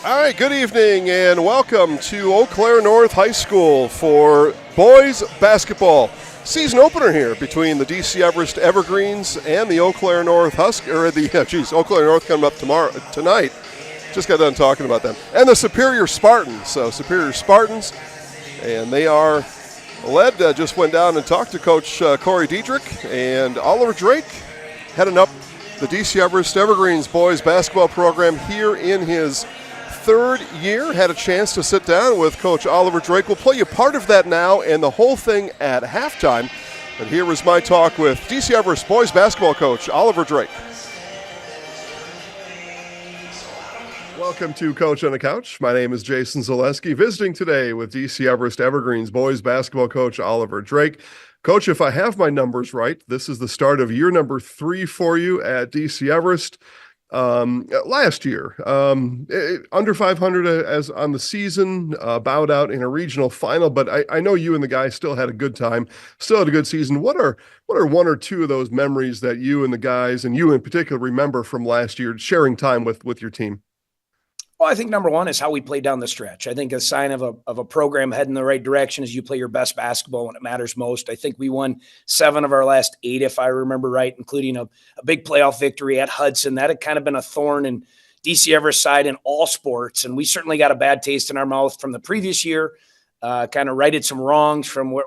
All right, good evening and welcome to Eau Claire North High School for boys basketball. Season opener here between the DC Everest Evergreens and the Eau Claire North Eau Claire North coming up tonight. Just got done talking about them. And the Superior Spartans. So Superior Spartans, and they are led, just went down and talked to Coach Corey Diedrich and Oliver Drake, heading up the DC Everest Evergreens boys basketball program here in his third year. Had a chance to sit down with Coach Oliver Drake. We'll play you part of that now and the whole thing at halftime. But here is my talk with DC Everest boys basketball coach Oliver Drake. Welcome to Coach on the Couch. My name is Jason Zaleski, visiting today with DC Everest Evergreens boys basketball coach Oliver Drake. Coach, if I have my numbers right, this is the start of year number 3 for you at DC Everest. Last year, under 500 as on the season, bowed out in a regional final, but I know you and the guys still had a good time, still had a good season. What are one or two of those memories that you and the guys, and you in particular, remember from last year, sharing time with your team? Well, I think number one is how we played down the stretch. I think a sign of a program heading in the right direction is you play your best basketball when it matters most. I think we won 7 of our last 8, if I remember right, including a big playoff victory at Hudson. That had kind of been a thorn in DC Everest side in all sports, and we certainly got a bad taste in our mouth from the previous year, kind of righted some wrongs from what,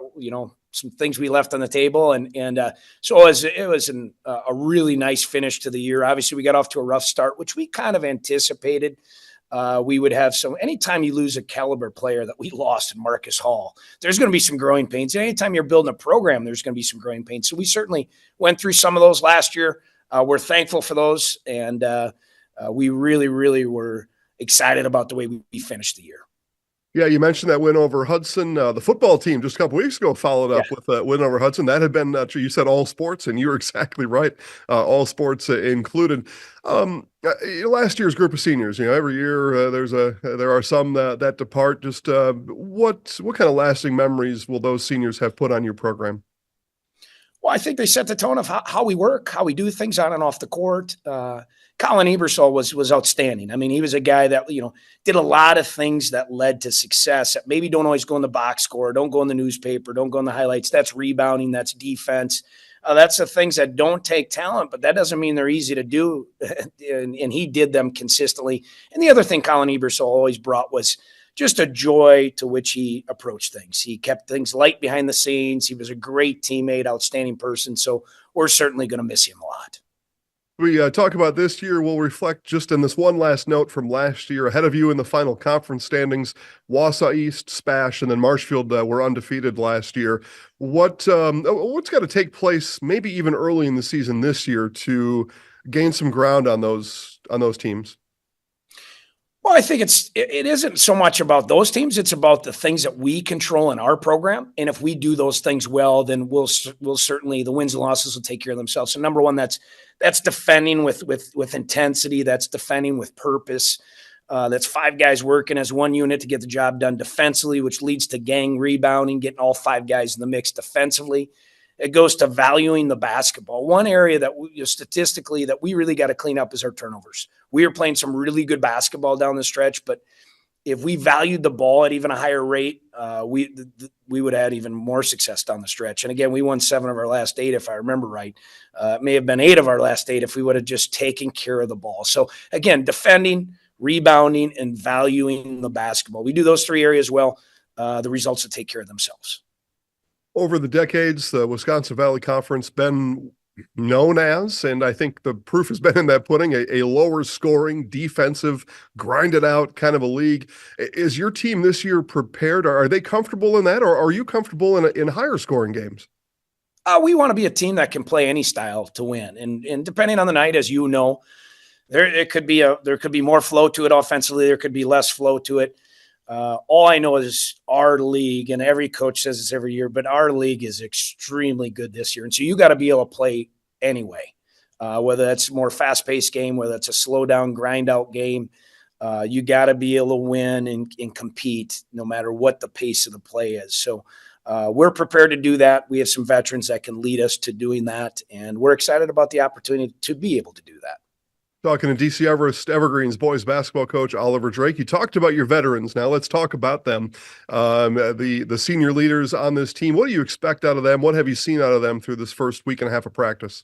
some things we left on the table. So it was a really nice finish to the year. Obviously, we got off to a rough start, which we kind of anticipated. We would have anytime you lose a caliber player that we lost in Marcus Hall, there's going to be some growing pains. Anytime you're building a program, there's going to be some growing pains. So we certainly went through some of those last year. We're thankful for those. And we really, really were excited about the way we finished the year. Yeah, you mentioned that win over Hudson. The football team just a couple weeks ago followed up with a win over Hudson. That had been, you said all sports, and you were exactly right, all sports included. Last year's group of seniors, every year there are some that depart. Just what kind of lasting memories will those seniors have put on your program? Well, I think they set the tone of how we work, how we do things on and off the court. Colin Ebersol was outstanding. I mean, he was a guy that, did a lot of things that led to success that maybe don't always go in the box score, don't go in the newspaper, don't go in the highlights. That's rebounding, that's defense. That's the things that don't take talent, but that doesn't mean they're easy to do. And he did them consistently. And the other thing Colin Ebersol always brought was just a joy to which he approached things. He kept things light behind the scenes. He was a great teammate, outstanding person. So we're certainly going to miss him a lot. We talk about this year. We'll reflect just in this one last note from last year. Ahead of you in the final conference standings, Wausau East, Spash, and then Marshfield were undefeated last year. What's got to take place, maybe even early in the season this year, to gain some ground on those teams? Well, I think it isn't so much about those teams. It's about the things that we control in our program. And if we do those things well, then we'll certainly, the wins and losses will take care of themselves. So number one, that's defending with intensity. That's defending with purpose. That's 5 guys working as one unit to get the job done defensively, which leads to gang rebounding, getting all 5 guys in the mix defensively. It goes to valuing the basketball. One area that statistically that we really got to clean up is our turnovers. We are playing some really good basketball down the stretch, but if we valued the ball at even a higher rate, we would have had even more success down the stretch. And again, we won 7 of our last 8, if I remember right. It may have been 8 of our last 8 if we would have just taken care of the ball. So again, defending, rebounding, and valuing the basketball. We do those 3 areas well. The results will take care of themselves. Over the decades, the Wisconsin Valley Conference been known as, and I think the proof has been in that pudding, a lower scoring, defensive, grinded out kind of a league. Is your team this year prepared? Are they comfortable in that, or are you comfortable in higher scoring games? We want to be a team that can play any style to win, and depending on the night, as you know, there could be more flow to it offensively. There could be less flow to it. All I know is our league, and every coach says this every year, but our league is extremely good this year. And so you got to be able to play anyway, whether that's a more fast-paced game, whether it's a slow-down, grind-out game. You got to be able to win and compete no matter what the pace of the play is. So we're prepared to do that. We have some veterans that can lead us to doing that, and we're excited about the opportunity to be able to do that. Talking to DC Everest Evergreens boys basketball coach Oliver Drake. You talked about your veterans. Now let's talk about them. The senior leaders on this team. What do you expect out of them? What have you seen out of them through this first week and a half of practice?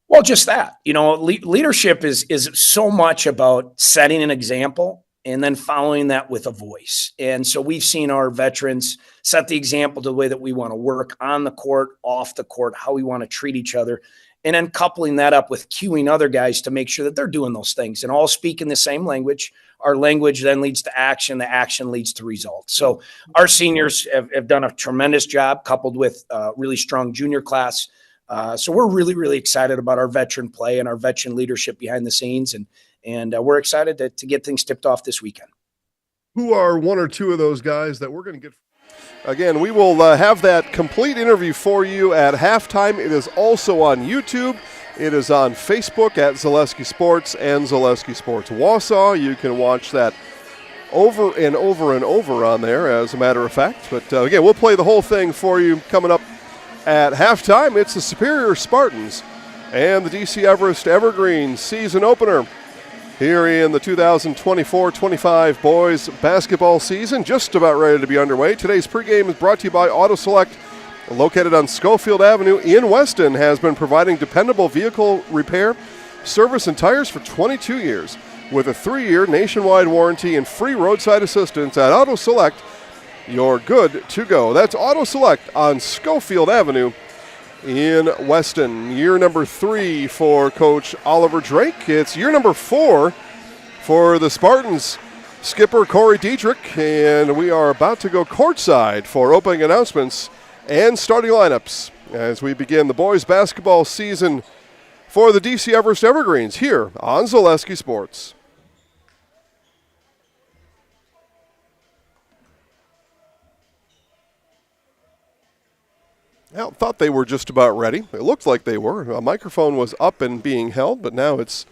Well, just that. Leadership is so much about setting an example and then following that with a voice. And so we've seen our veterans set the example to the way that we want to work on the court, off the court, how we want to treat each other, and then coupling that up with cueing other guys to make sure that they're doing those things and all speaking the same language. Our language then leads to action. The action leads to results. So our seniors have done a tremendous job, coupled with a really strong junior class. So we're really, really excited about our veteran play and our veteran leadership behind the scenes. And we're excited to get things tipped off this weekend. Who are one or two of those guys that we're going to get? Again, we will have that complete interview for you at halftime. It is also on YouTube. It is on Facebook at Zaleski Sports and Zaleski Sports Wausau. You can watch that over and over and over on there, as a matter of fact. But again, we'll play the whole thing for you coming up at halftime. It's the Superior Spartans and the DC Everest Evergreens season opener here in the 2024-25 boys basketball season, just about ready to be underway. Today's pregame is brought to you by Auto Select, located on Schofield Avenue in Weston, has been providing dependable vehicle repair, service, and tires for 22 years. With a 3-year nationwide warranty and free roadside assistance at Auto Select, you're good to go. That's Auto Select on Schofield Avenue in Weston. Year number 3 for Coach Oliver Drake. It's year number 4 for the Spartans skipper Corey Diedrich, and we are about to go courtside for opening announcements and starting lineups as we begin the boys basketball season for the DC Everest Evergreens here on Zaleski Sports. Well, thought they were just about ready. It looked like they were. A microphone was up and being held, but now it's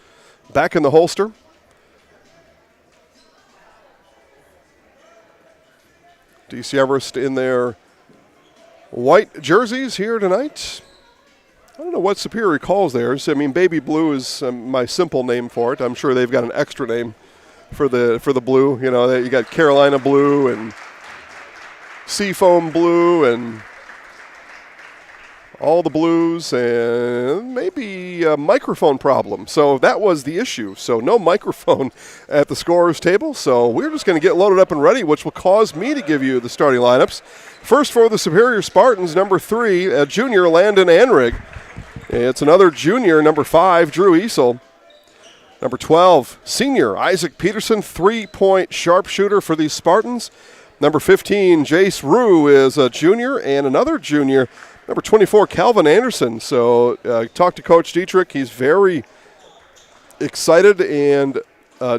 back in the holster. DC Everest in their white jerseys here tonight. I don't know what Superior calls theirs. I mean, baby blue is my simple name for it. I'm sure they've got an extra name for the blue. You know, you got Carolina blue and Seafoam blue and all the blues, and maybe a microphone problem. So that was the issue. So no microphone at the scorer's table. So we're just going to get loaded up and ready, which will cause me to give you the starting lineups. First for the Superior Spartans, number 3, junior Landon Anrig. It's another junior, number 5, Drew Easel. Number 12, senior Isaac Peterson, 3-point sharpshooter for the Spartans. Number 15, Jace Rue is a junior, and another junior, number 24, Calvin Anderson. So talked to Coach Dietrich. He's very excited, and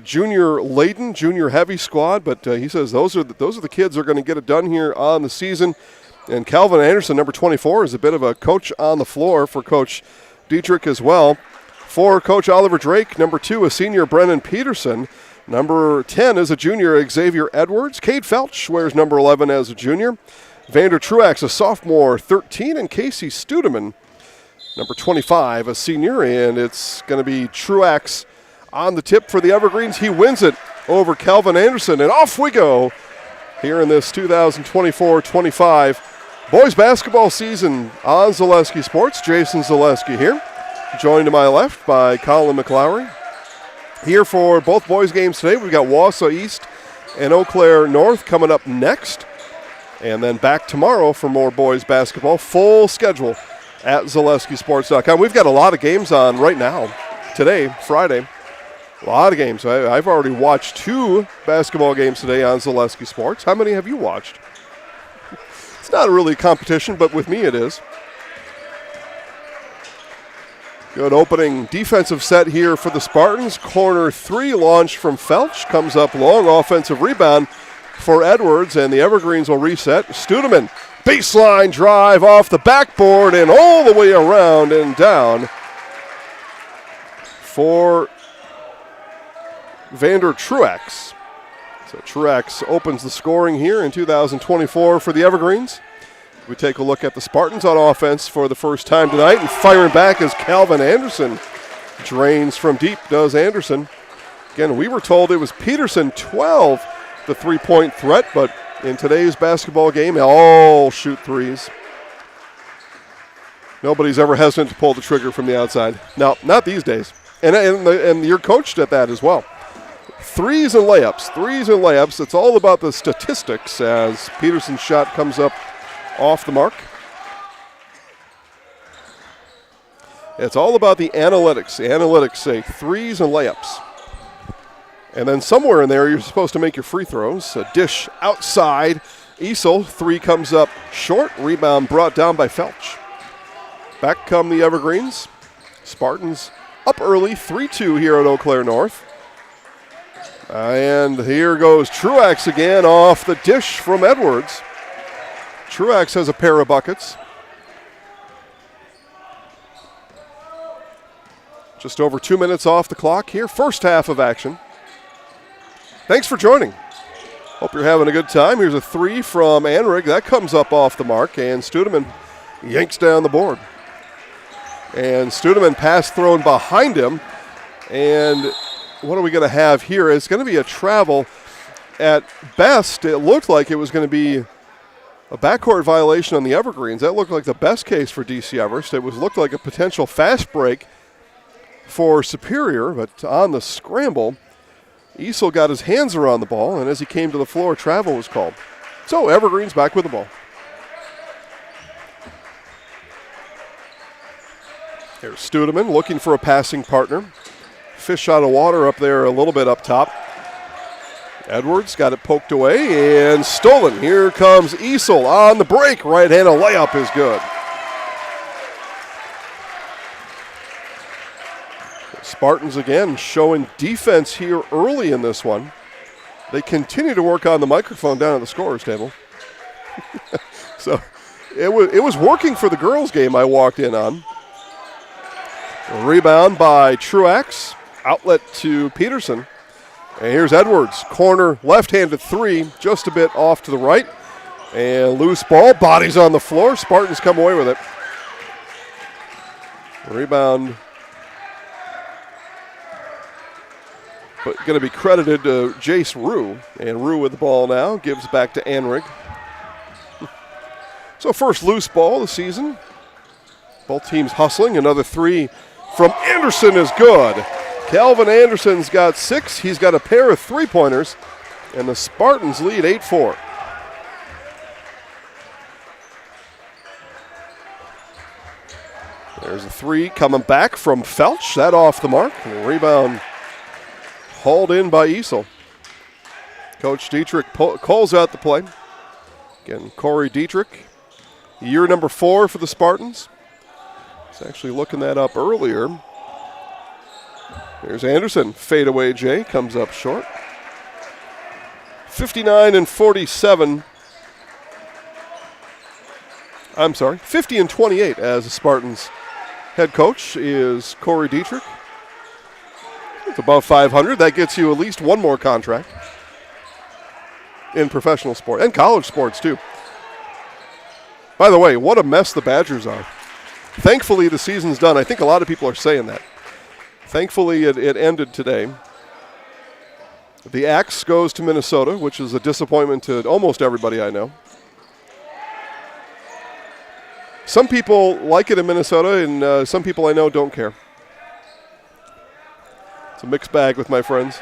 junior laden, junior heavy squad. But he says those are the kids that are going to get it done here on the season. And Calvin Anderson, number 24, is a bit of a coach on the floor for Coach Dietrich as well. For Coach Oliver Drake, number 2, a senior Brennan Peterson. Number 10 is a junior Xavier Edwards. Cade Felch wears number 11 as a junior. Vander Truax, a sophomore, 13, and Casey Studeman, number 25, a senior, and it's going to be Truax on the tip for the Evergreens. He wins it over Calvin Anderson, and off we go here in this 2024-25 boys basketball season on Zaleski Sports. Jason Zaleski here, joined to my left by Colin McLowry. Here for both boys games today, we've got Wausau East and Eau Claire North coming up next. And then back tomorrow for more boys basketball. Full schedule at ZaleskiSports.com. We've got a lot of games on right now. Today, Friday, a lot of games. I've already watched 2 basketball games today on Zaleski Sports. How many have you watched? It's not really a competition, but with me it is. Good opening defensive set here for the Spartans. Corner 3 launched from Felch. Comes up long, offensive rebound for Edwards, and the Evergreens will reset. Studeman, baseline drive off the backboard and all the way around and down for Vander Truax. So Truax opens the scoring here in 2024 for the Evergreens. We take a look at the Spartans on offense for the first time tonight, and firing back is Calvin Anderson. Drains from deep, does Anderson. Again, we were told it was Peterson 12, the three-point threat, but in today's basketball game, all shoot threes. Nobody's ever hesitant to pull the trigger from the outside. No, not these days. And you're coached at that as well. Threes and layups. It's all about the statistics as Peterson's shot comes up off the mark. It's all about the analytics. The analytics say threes and layups. And then somewhere in there, you're supposed to make your free throws. A dish outside. Easel, three comes up short. Rebound brought down by Felch. Back come the Evergreens. Spartans up early, 3-2 here at Eau Claire North. And here goes Truax again off the dish from Edwards. Truax has a pair of buckets. Just over 2 minutes off the clock here. First half of action. Thanks for joining. Hope you're having a good time. Here's a three from Anrig. That comes up off the mark, and Studeman yanks down the board. And Studeman pass thrown behind him. And what are we going to have here? It's going to be a travel. At best, it looked like it was going to be a backcourt violation on the Evergreens. That looked like the best case for DC Everest. It looked like a potential fast break for Superior, but on the scramble, Easel got his hands around the ball, and as he came to the floor, travel was called. So Evergreens back with the ball. Here's Studeman looking for a passing partner. Fish out of water up there a little bit up top. Edwards got it poked away and stolen. Here comes Easel on the break. Right-handed layup is good. Spartans again showing defense here early in this one. They continue to work on the microphone down at the scorer's table. So it was working for the girls' game I walked in on. A rebound by Truax. Outlet to Peterson. And here's Edwards. Corner left-handed three, just a bit off to the right. And loose ball. Bodies on the floor. Spartans come away with it. Rebound. But going to be credited to Jace Rue. And Rue with the ball now. Gives back to Anrig. So first loose ball of the season. Both teams hustling. Another three from Anderson is good. Calvin Anderson's got 6. He's got a pair of three-pointers. And the Spartans lead 8-4. There's a three coming back from Felch. That off the mark. And rebound hauled in by Easel. Coach Dietrich calls out the play. Again, Corey Dietrich, year number 4 for the Spartans. He's actually looking that up earlier. There's Anderson. Fadeaway J comes up short. 59-47. I'm sorry, 50-28 as the Spartans head coach is Corey Dietrich. It's above 500. That gets you at least one more contract in professional sport and college sports too. By the way, what a mess the Badgers are. Thankfully, the season's done. I think a lot of people are saying that. Thankfully, it ended today. The axe goes to Minnesota, which is a disappointment to almost everybody I know. Some people like it in Minnesota, and some people I know don't care. It's a mixed bag with my friends.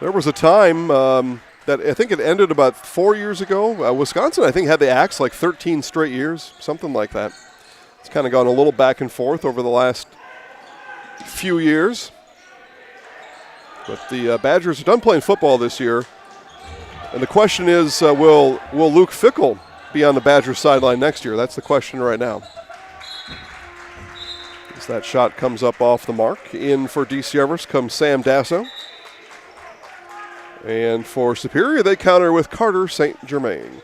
There was a time that I think it ended about 4 years ago. Wisconsin, I think, had the axe like 13 straight years, something like that. It's kind of gone a little back and forth over the last few years. But the Badgers are done playing football this year. And the question is, will Luke Fickell be on the Badgers sideline next year? That's the question right now. As that shot comes up off the mark. In for DC Everest comes Sam Dasso. And for Superior, they counter with Carter St. Germain.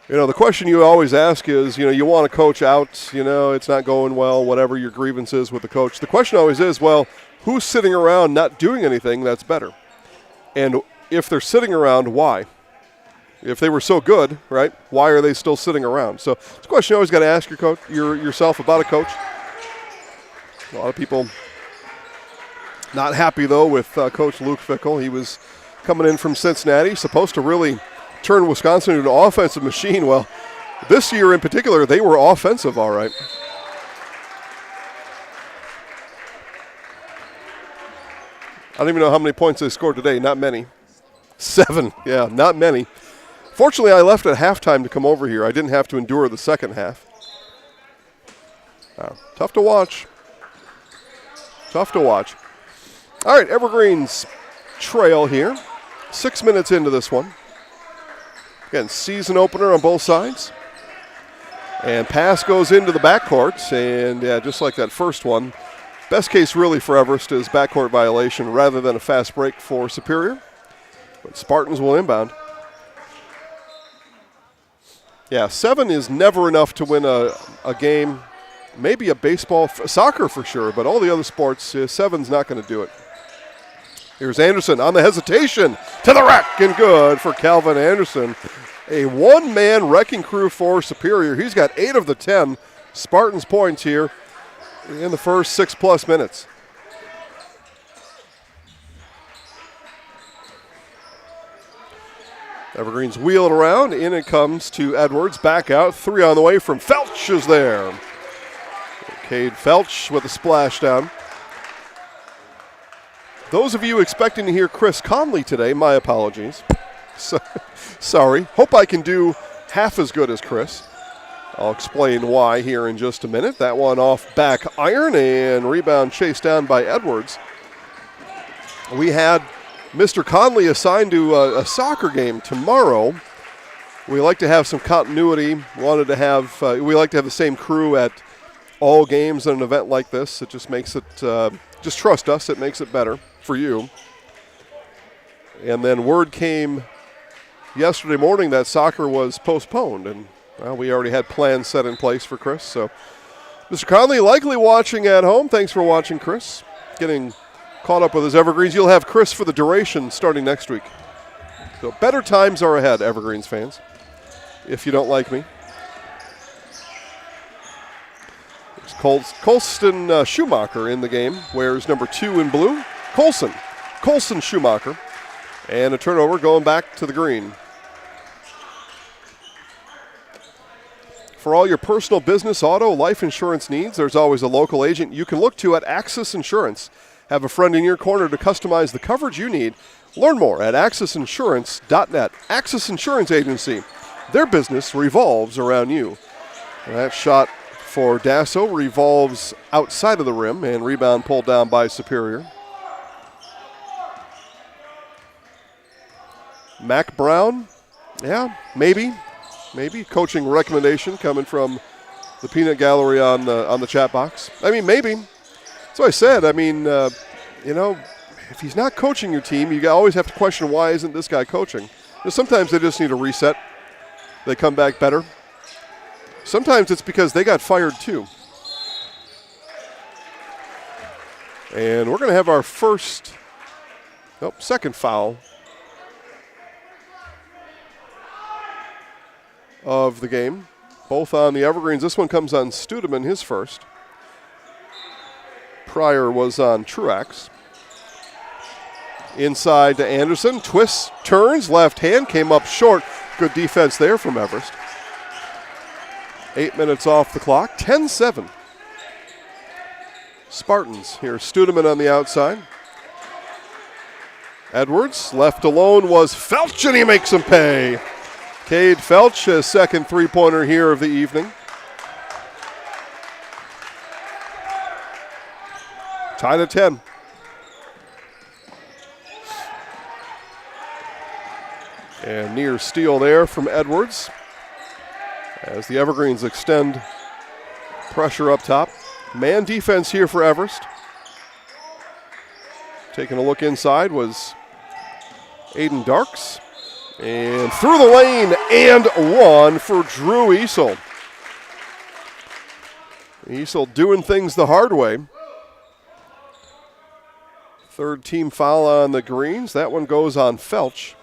You know, the question you always ask is, you want a coach out, it's not going well, whatever your grievance is with the coach. The question always is, well, who's sitting around not doing anything that's better? And if they're sitting around, why? If they were so good, right, why are they still sitting around? So it's a question you always got to ask yourself about a coach. A lot of people not happy, though, with Coach Luke Fickle. He was coming in from Cincinnati, supposed to really turn Wisconsin into an offensive machine. Well, this year in particular, they were offensive, all right. I don't even know how many points they scored today. Not many. 7. Yeah, not many. Fortunately, I left at halftime to come over here. I didn't have to endure the second half. Tough to watch. Tough to watch. All right, Evergreen's trail here. 6 minutes into this one. Again, season opener on both sides. And pass goes into the backcourt. And, yeah, just like that first one, best case really for Everest is backcourt violation rather than a fast break for Superior. But Spartans will inbound. Yeah, 7 is never enough to win a game. Maybe a baseball, soccer for sure, but all the other sports, 7's not going to do it. Here's Anderson on the hesitation to the rack, and good for Calvin Anderson. A one-man wrecking crew for Superior. He's got 8 of the 10 Spartans points here in the first 6+ minutes. Evergreen's wheel it around. In it comes to Edwards. Back out. 3 on the way from Felch is there. Cade Felch with a splashdown. Those of you expecting to hear Chris Conley today, my apologies. Sorry. Hope I can do half as good as Chris. I'll explain why here in just a minute. That one off back iron and rebound chased down by Edwards. We had Mr. Conley assigned to a soccer game tomorrow. We like to have some continuity. We like to have the same crew at all games at an event like this. It just makes it, just trust us, it makes it better for you. And then word came yesterday morning that soccer was postponed, and well, we already had plans set in place for Chris. So Mr. Conley likely watching at home. Thanks for watching, Chris. Getting caught up with his Evergreens. You'll have Chris for the duration starting next week. So better times are ahead, Evergreens fans, if you don't like me. There's Colston Schumacher in the game, wears number 2 in blue. Colson Schumacher. And a turnover going back to the green. For all your personal, business, auto, life insurance needs, there's always a local agent you can look to at Axis Insurance. Have a friend in your corner to customize the coverage you need. Learn more at AxisInsurance.net. Axis Insurance Agency. Their business revolves around you. And that shot for Dasso revolves outside of the rim, and rebound pulled down by Superior. Mac Brown, yeah, maybe. Coaching recommendation coming from the Peanut Gallery on the chat box. I mean, maybe. So I said, if he's not coaching your team, you always have to question, why isn't this guy coaching? Sometimes they just need a reset. They come back better. Sometimes it's because they got fired too. And we're going to have our second foul of the game, both on the Evergreens. This one comes on Studeman, his first. Pryor was on Truax. Inside to Anderson, twists, turns, left hand, came up short. Good defense there from Everest. 8 minutes off the clock, 10-7. Spartans here, Studeman on the outside. Edwards, left alone was Felch, and he makes him pay. Cade Felch, his second three-pointer here of the evening. Tied at 10. And near steal there from Edwards as the Evergreens extend pressure up top. Man defense here for Everest. Taking a look inside was Aiden Darks. And through the lane and one for Drew Easel. Easel doing things the hard way. Third team foul on the Greens. That one goes on Felch.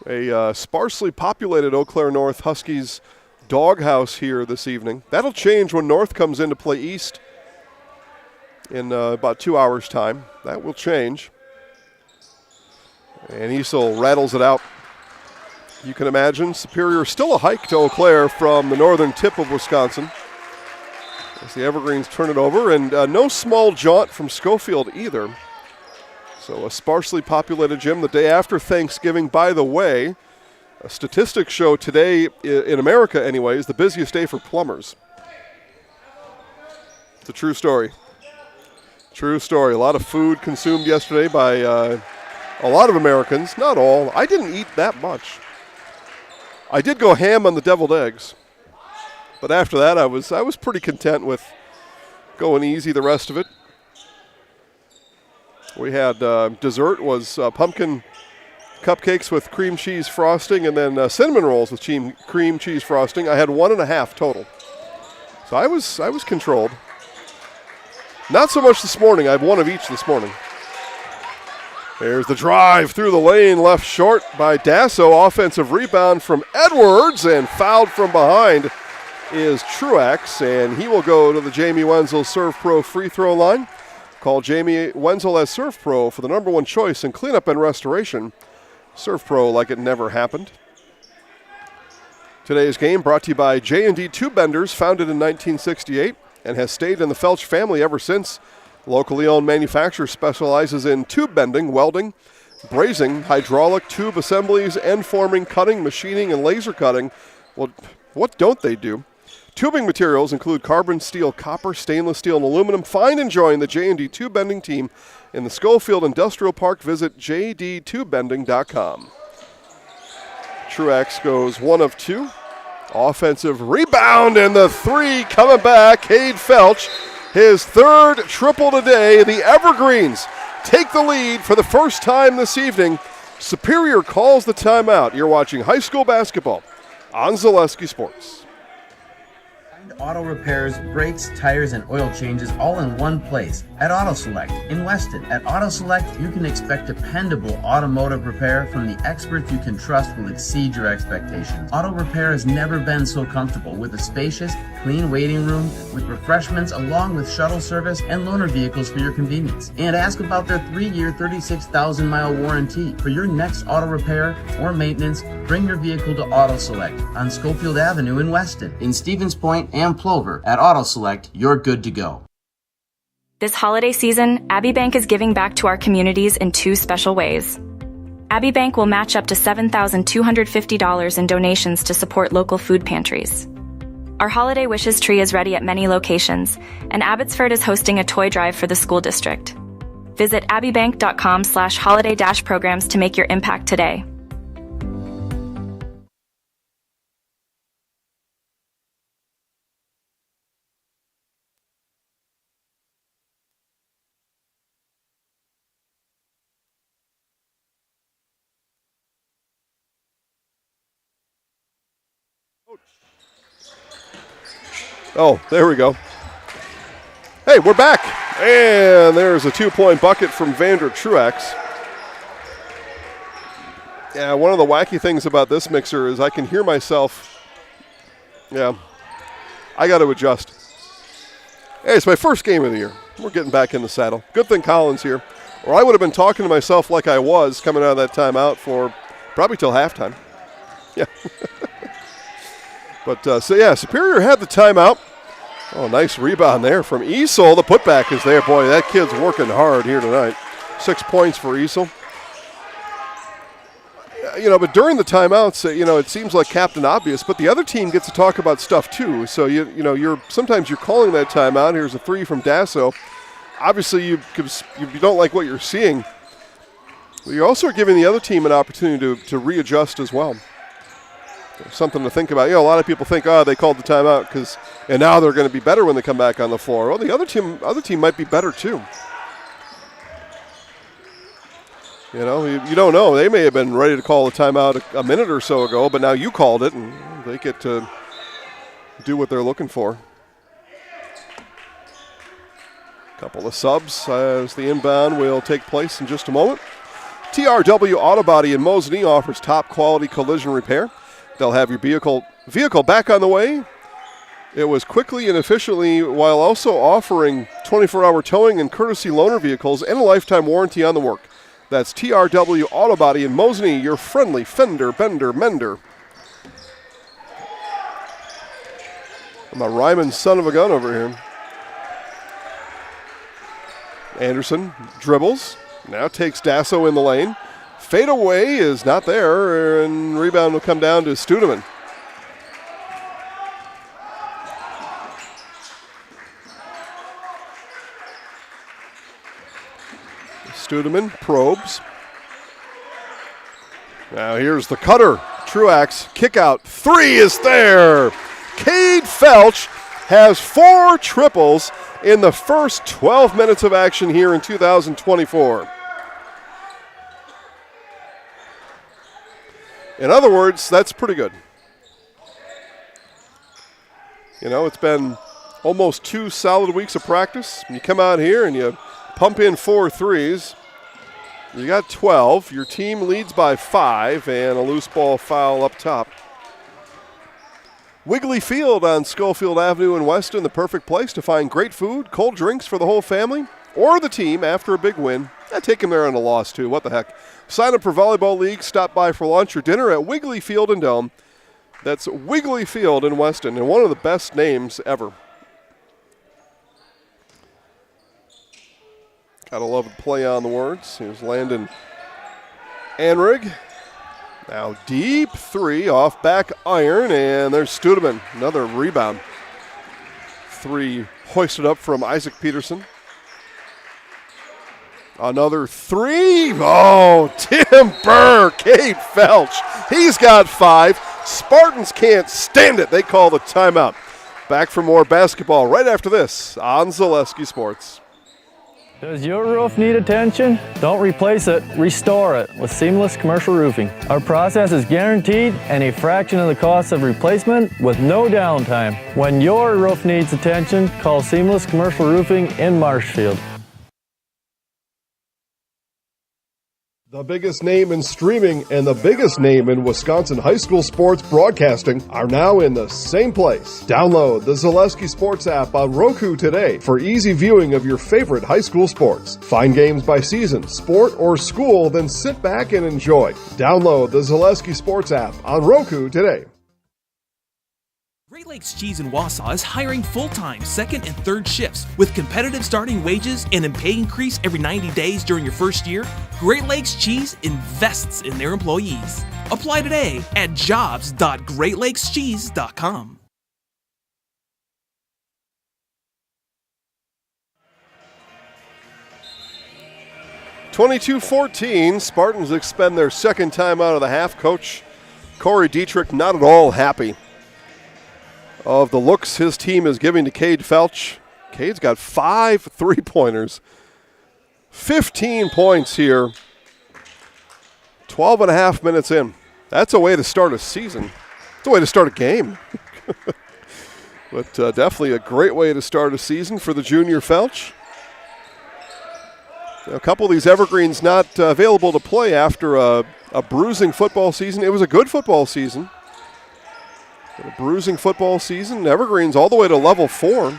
A sparsely populated Eau Claire North Huskies doghouse here this evening. That'll change when North comes in to play East in about 2 hours' time. That will change. And Easel rattles it out. You can imagine Superior still a hike to Eau Claire from the northern tip of Wisconsin as the Evergreens turn it over, and no small jaunt from Schofield either. So a sparsely populated gym the day after Thanksgiving. By the way, statistics show today, in America anyways, the busiest day for plumbers. It's a true story. True story. A lot of food consumed yesterday by a lot of Americans. Not all. I didn't eat that much. I did go ham on the deviled eggs. But after that, I was pretty content with going easy the rest of it. We had dessert was pumpkin cupcakes with cream cheese frosting, and then cinnamon rolls with cream cheese frosting. I had 1.5 total. So I was controlled. Not so much this morning. I have one of each this morning. There's the drive through the lane, left short by Dasso. Offensive rebound from Edwards, and fouled from behind is Truax, and he will go to the Jamie Wenzel Serve Pro free throw line. Call Jamie Wenzel as Serve Pro for the #1 choice in cleanup and restoration. Serve Pro like it never happened. Today's game brought to you by J&D Tube Benders, founded in 1968 and has stayed in the Felch family ever since. Locally owned manufacturer specializes in tube bending, welding, brazing, hydraulic tube assemblies, end forming, cutting, machining, and laser cutting. Well, what don't they do? Tubing materials include carbon steel, copper, stainless steel, and aluminum. Find and join the J&D Tube Bending team in the Schofield Industrial Park. Visit jdtubebending.com. Truax goes 1 of 2. Offensive rebound, and the 3 coming back. Cade Felch, his 3rd triple today. The Evergreens take the lead for the first time this evening. Superior calls the timeout. You're watching high school basketball on Zaleski Sports. Auto repairs, brakes, tires, and oil changes all in one place at Auto Select in Weston. At Auto Select, you can expect dependable automotive repair from the experts you can trust will exceed your expectations. Auto repair has never been so comfortable, with a spacious, clean waiting room with refreshments along with shuttle service and loaner vehicles for your convenience. And ask about their 3-year, 36,000-mile warranty. For your next auto repair or maintenance, bring your vehicle to Auto Select on Schofield Avenue in Weston. In Stevens Point and Plover, at Auto Select, you're good to go. This holiday season, Abbey Bank is giving back to our communities in 2 special ways. Abbey Bank will match up to $7,250 in donations to support local food pantries. Our holiday wishes tree is ready at many locations, and Abbotsford is hosting a toy drive for the school district. Visit abbeybank.com/holiday-programs to make your impact today. Oh, there we go. Hey, we're back. And there's a 2-point bucket from Vander Truax. Yeah, one of the wacky things about this mixer is I can hear myself. Yeah, I got to adjust. Hey, it's my first game of the year. We're getting back in the saddle. Good thing Colin's here, or I would have been talking to myself like I was coming out of that timeout for probably till halftime. Yeah. But, Superior had the timeout. Oh, nice rebound there from Easel. The putback is there. Boy, that kid's working hard here tonight. 6 points for Easel. But during the timeouts, it seems like Captain Obvious, but the other team gets to talk about stuff too. So, sometimes you're calling that timeout. Here's a 3 from Dasso. Obviously, you don't like what you're seeing. But you're also giving the other team an opportunity to readjust as well. Something to think about. A lot of people think, they called the timeout and now they're going to be better when they come back on the floor. Well, the other team might be better too. You don't know. They may have been ready to call the timeout a minute or so ago, but now you called it, and they get to do what they're looking for. Couple of subs as the inbound will take place in just a moment. TRW Auto Body in Mosinee offers top quality collision repair. They'll have your vehicle vehicle back on the way. It was quickly and efficiently while also offering 24-hour towing and courtesy loaner vehicles and a lifetime warranty on the work. That's TRW Auto Body in Mosinee, your friendly fender bender mender. I'm a rhyming son of a gun over here. Anderson dribbles, now takes Dasso in the lane. Fade away is not there, and rebound will come down to Studeman. Studeman probes. Now here's the cutter. Truax, kick out. 3 is there. Cade Felch has 4 triples in the first 12 minutes of action here in 2024. In other words, that's pretty good. You know, it's been almost 2 solid weeks of practice. You come out here and you pump in 4 threes. You got 12. Your team leads by 5, and a loose ball foul up top. Wiggly Field on Schofield Avenue in Weston, the perfect place to find great food, cold drinks for the whole family, or the team after a big win. Take them there on a loss, too. What the heck. Sign up for Volleyball League. Stop by for lunch or dinner at Wiggly Field and Dome. That's Wiggly Field in Weston, and one of the best names ever. Gotta love the play on the words. Here's Landon Anrig. Now deep 3 off back iron, and there's Studeman. Another rebound. 3 hoisted up from Isaac Peterson. Another 3. Oh, Tim Burr, Cade Felch. He's got 5. Spartans can't stand it. They call the timeout. Back for more basketball right after this on Zaleski Sports. Does your roof need attention? Don't replace it, restore it with Seamless Commercial Roofing. Our process is guaranteed and a fraction of the cost of replacement with no downtime. When your roof needs attention, call Seamless Commercial Roofing in Marshfield. The biggest name in streaming and the biggest name in Wisconsin high school sports broadcasting are now in the same place. Download the Zaleski Sports app on Roku today for easy viewing of your favorite high school sports. Find games by season, sport, or school, then sit back and enjoy. Download the Zaleski Sports app on Roku today. Great Lakes Cheese in Wausau is hiring full-time second and third shifts with competitive starting wages and a pay increase every 90 days during your first year. Great Lakes Cheese invests in their employees. Apply today at jobs.greatlakescheese.com. (22-14). Spartans expend their second time out of the half. Coach Corey Dietrich not at all happy of the looks his team is giving to Cade Felch. Cade's got 5 3-pointers. 15 points here. 12 and a half minutes in. That's a way to start a season. It's a way to start a game. But definitely a great way to start a season for the junior Felch. A couple of these evergreens not available to play after a bruising football season. It was a good football season. A bruising football season. Evergreens all the way to level 4.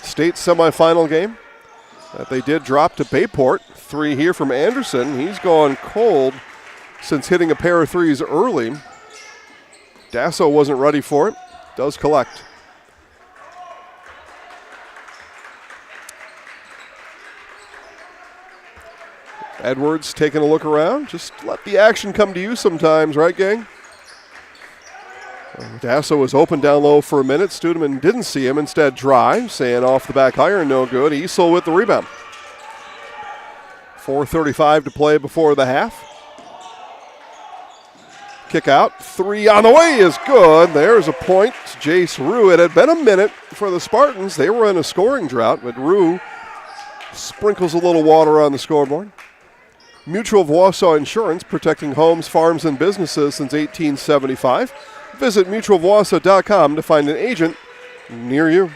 State semifinal game that they did drop to Bayport. 3 here from Anderson. He's gone cold since hitting a pair of threes early. Dasso wasn't ready for it. Does collect. Edwards taking a look around. Just let the action come to you sometimes, right, gang? Dasso was open down low for a minute. Studeman didn't see him, instead drives, and off the back iron, no good. Easel with the rebound. 4:35 to play before the half. Kick out, 3 on the way is good. There's a point to Jace Rue. It had been a minute for the Spartans. They were in a scoring drought, but Rue sprinkles a little water on the scoreboard. Mutual of Wausau Insurance, protecting homes, farms, and businesses since 1875. Visit mutualofwausau.com to find an agent near you.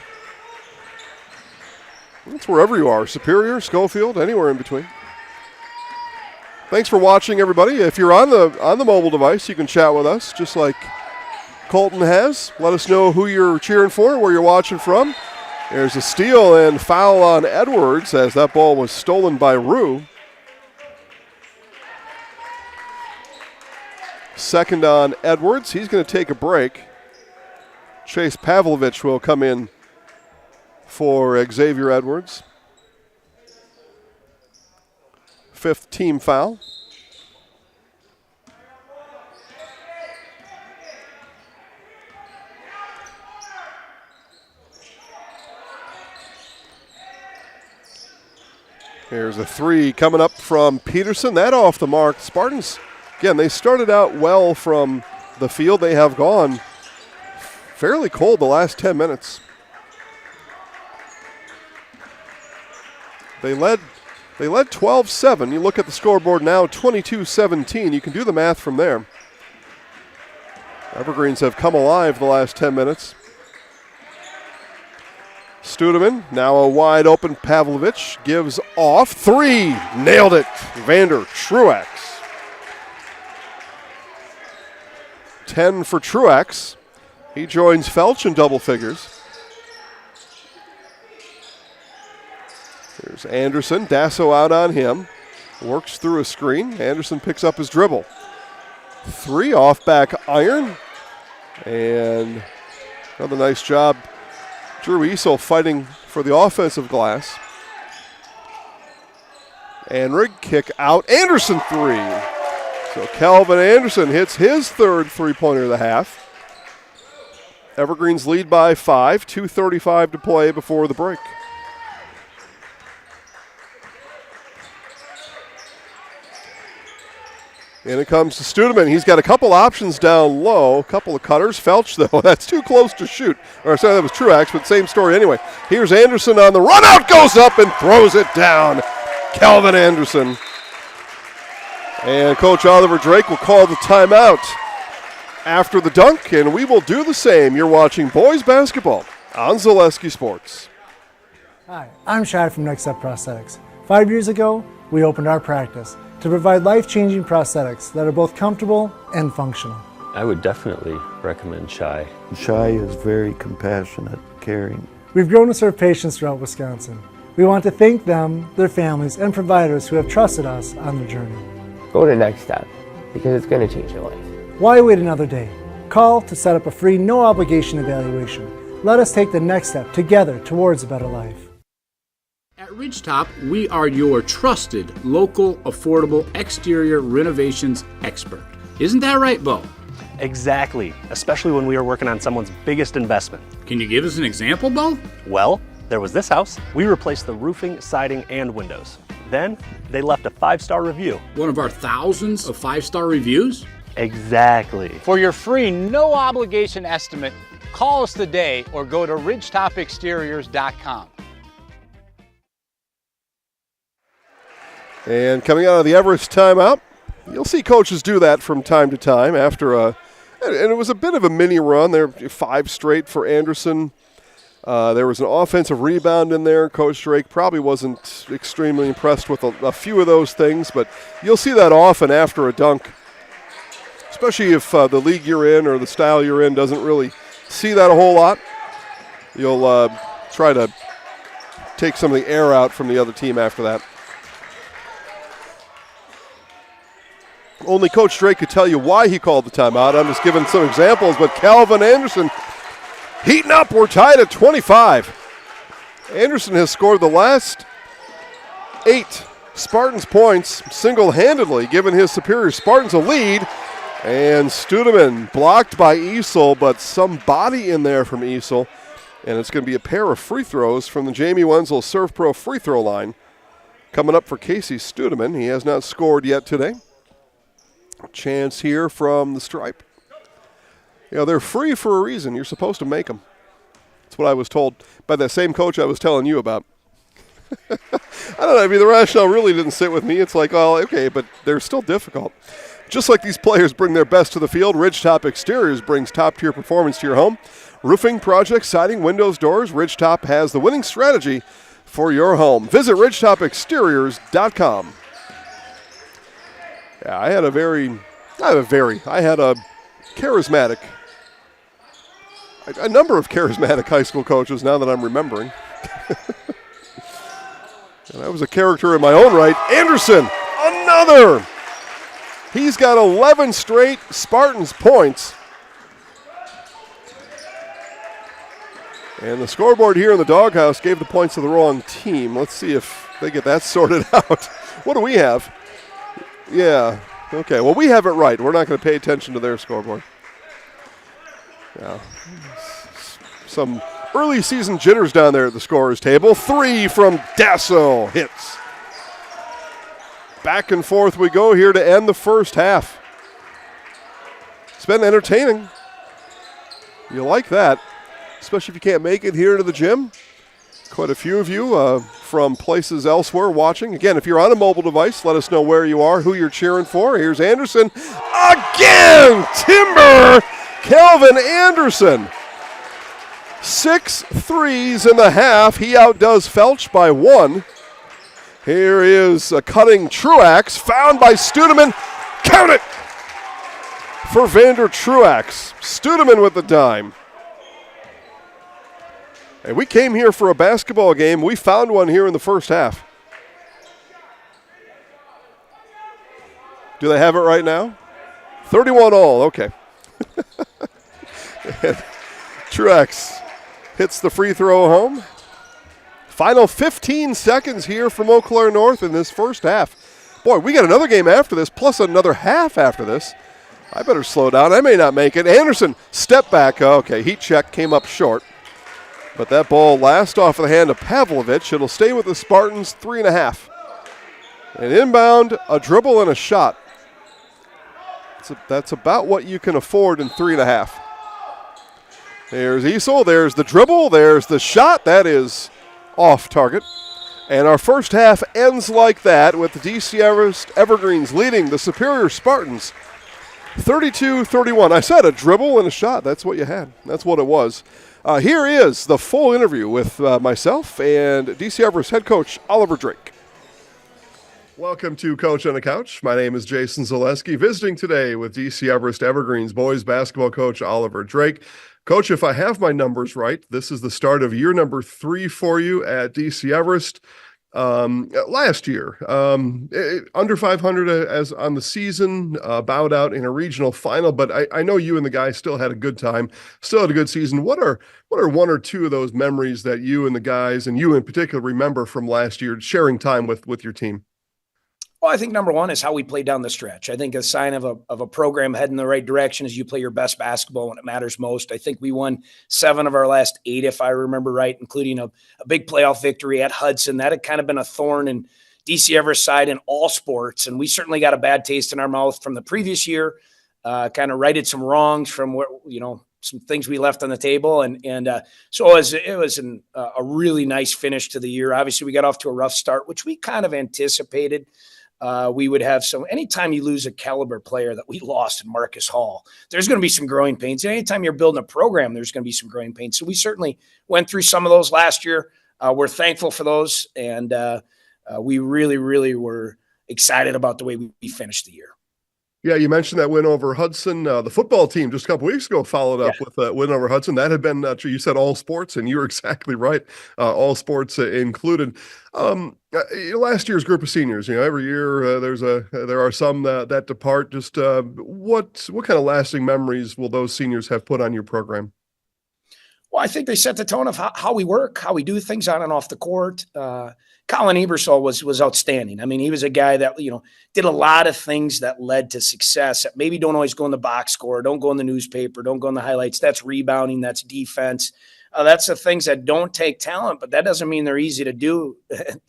It's wherever you are, Superior, Schofield, anywhere in between. Thanks for watching, everybody. If you're on the mobile device, you can chat with us, just like Colton has. Let us know who you're cheering for, where you're watching from. There's a steal and foul on Edwards as that ball was stolen by Rue. Second on Edwards. He's going to take a break. Chase Pavlovich will come in for Xavier Edwards. Fifth team foul. Here's a three coming up from Peterson. That off the mark. Spartans, again, they started out well from the field. They have gone fairly cold the last 10 minutes. They led 12-7. You look at the scoreboard now, 22-17. You can do the math from there. Evergreens have come alive the last 10 minutes. Studeman, now a wide open Pavlovich, gives off. Three, nailed it, Vander Truax. 10 for Truax. He joins Felch in double figures. Here's Anderson, Dasso out on him. Works through a screen. Anderson picks up his dribble. Three off back iron. And another nice job. Drew Esel fighting for the offensive glass. Anrig, kick out. Anderson three. So Calvin Anderson hits his third three-pointer of the half. Evergreens lead by 5. 2:35 to play before the break. And it comes to Studeman. He's got a couple options down low, a couple of cutters. Felch, though, that's too close to shoot. Or sorry, that was Truax, but same story anyway. Here's Anderson on the run out, goes up and throws it down. Calvin Anderson. And Coach Oliver Drake will call the timeout after the dunk, and we will do the same. You're watching boys basketball on Zaleski Sports. Hi, I'm Shad from Next Step Prosthetics. 5 years ago, we opened our practice to provide life-changing prosthetics that are both comfortable and functional. I would definitely recommend Shai. Shai is very compassionate, caring. We've grown to serve patients throughout Wisconsin. We want to thank them, their families, and providers who have trusted us on their journey. Go to Next Step, because it's going to change your life. Why wait another day? Call to set up a free, no-obligation evaluation. Let us take the next step together towards a better life. At Ridgetop, we are your trusted, local, affordable exterior renovations expert. Isn't that right, Bo? Exactly, especially when we are working on someone's biggest investment. Can you give us an example, Bo? Well, there was this house. We replaced the roofing, siding, and windows. Then, they left a 5-star review. One of our thousands of 5-star reviews? Exactly. For your free, no-obligation estimate, call us today or go to ridgetopexteriors.com. And coming out of the Everest timeout, you'll see coaches do that from time to time after and it was a bit of a mini run. There 5 straight for Anderson. There was an offensive rebound in there. Coach Drake probably wasn't extremely impressed with a few of those things, but you'll see that often after a dunk, especially if the league you're in or the style you're in doesn't really see that a whole lot. You'll try to take some of the air out from the other team after that. Only Coach Drake could tell you why he called the timeout. I'm just giving some examples, but Calvin Anderson heating up. We're tied at 25. Anderson has scored the last 8 Spartans points single-handedly, giving his superior Spartans a lead. And Studeman blocked by Esel, but some body in there from Esel. And it's going to be a pair of free throws from the Jamie Wenzel Serve Pro free throw line. Coming up for Casey Studeman. He has not scored yet today. Chance here from the stripe. You know, they're free for a reason. You're supposed to make them. That's what I was told by that same coach I was telling you about. I don't know. I mean, the rationale really didn't sit with me. It's like, oh, okay, but they're still difficult. Just like these players bring their best to the field, Ridgetop Exteriors brings top-tier performance to your home. Roofing, projects, siding, windows, doors, Ridgetop has the winning strategy for your home. Visit ridgetopexteriors.com. Yeah, I had a charismatic a number of charismatic high school coaches now that I'm remembering. And I was a character in my own right. Anderson, another. He's got 11 straight Spartans points. And the scoreboard here in the doghouse gave the points to the wrong team. Let's see if they get that sorted out. What do we have? Yeah, okay. Well, we have it right. We're not going to pay attention to their scoreboard. Yeah. Some early season jitters down there at the scorer's table. 3 from Dasso hits. Back and forth we go here to end the first half. It's been entertaining. You like that, especially if you can't make it here to the gym. Quite a few of you from places elsewhere watching. Again, if you're on a mobile device, let us know where you are, who you're cheering for. Here's Anderson again. Timber. Kelvin Anderson. 6 threes in the half. He outdoes Felch by 1. Here is a cutting Truax, found by Studeman. Count it for Vander Truax. Studeman with the dime. Hey, we came here for a basketball game. We found one here in the first half. Do they have it right now? 31 all, okay. Truax hits the free throw home. Final 15 seconds here from Eau Claire North in this first half. Boy, we got another game after this, plus another half after this. I better slow down. I may not make it. Anderson, step back. Okay, heat check came up short. But that ball last off of the hand of Pavlovich. It'll stay with the Spartans, 3.5. An inbound, a dribble, and a shot. That's about what you can afford in 3.5. There's Easel. There's the dribble. There's the shot. That is off target. And our first half ends like that with the DC Everest Evergreens leading the Superior Spartans 32-31. I said a dribble and a shot. That's what you had. That's what it was. Here is the full interview with myself and DC Everest head coach Oliver Drake. Welcome to Coach on the Couch. My name is Jason Zaleski, visiting today with DC Everest Evergreens boys basketball coach Oliver Drake. Coach, if I have my numbers right, this is the start of year number 3 for you at DC Everest. Last year, under 500 as on the season, bowed out in a regional final, but I know you and the guys still had a good time, still had a good season. What are one or two of those memories that you and the guys, and you in particular, remember from last year, sharing time with your team? Well, I think number one is how we played down the stretch. I think a sign of a program heading in the right direction is you play your best basketball when it matters most. I think we won 7 of our last 8, if I remember right, including a big playoff victory at Hudson. That had kind of been a thorn in DC Everest side in all sports, and we certainly got a bad taste in our mouth from the previous year, kind of righted some wrongs from what, some things we left on the table. So it was a really nice finish to the year. Obviously, we got off to a rough start, which we kind of anticipated. We would have anytime you lose a caliber player that we lost in Marcus Hall, there's going to be some growing pains. And anytime you're building a program, there's going to be some growing pains. So we certainly went through some of those last year. We're thankful for those. And we really, really were excited about the way we finished the year. Yeah, you mentioned that win over Hudson. The football team just a couple weeks ago followed up with a win over Hudson. That had been, you said all sports, and you were exactly right, all sports included. Last year's group of seniors, every year there are some that depart. Just what kind of lasting memories will those seniors have put on your program? Well, I think they set the tone of how we work, how we do things on and off the court. Colin Ebersol was outstanding. I mean, he was a guy that, did a lot of things that led to success that maybe don't always go in the box score, don't go in the newspaper, don't go in the highlights. That's rebounding, that's defense. That's the things that don't take talent, but that doesn't mean they're easy to do.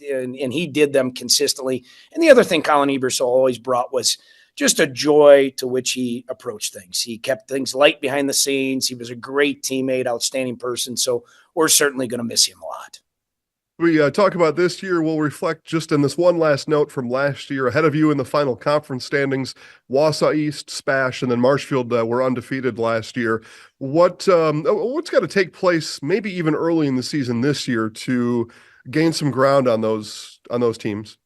And he did them consistently. And the other thing Colin Ebersol always brought was just a joy to which he approached things. He kept things light behind the scenes. He was a great teammate, outstanding person. So we're certainly going to miss him a lot. We talk about this year. We'll reflect just in this one last note from last year. Ahead of you in the final conference standings, Wausau East, Spash, and then Marshfield were undefeated last year. What's got to take place, maybe even early in the season this year, to gain some ground on those teams?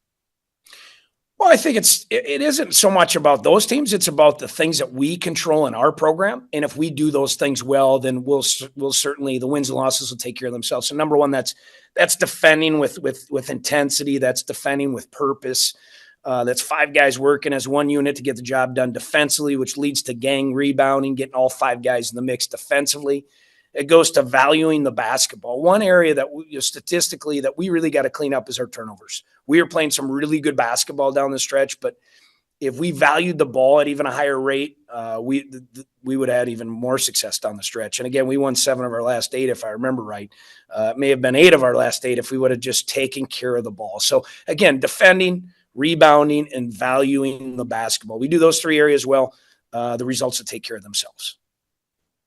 Well, I think it isn't so much about those teams. It's about the things that we control in our program. And if we do those things well, then we'll certainly, the wins and losses will take care of themselves. So number one, that's defending with intensity. That's defending with purpose. That's 5 guys working as one unit to get the job done defensively, which leads to gang rebounding, getting all 5 guys in the mix defensively. It goes to valuing the basketball. One area that statistically that we really got to clean up is our turnovers. We are playing some really good basketball down the stretch, but if we valued the ball at even a higher rate, we would have had even more success down the stretch. And again, we won 7 of our last 8, if I remember right. It may have been 8 of our last 8 if we would have just taken care of the ball. So again, defending, rebounding, and valuing the basketball. We do those 3 areas well. The results will take care of themselves.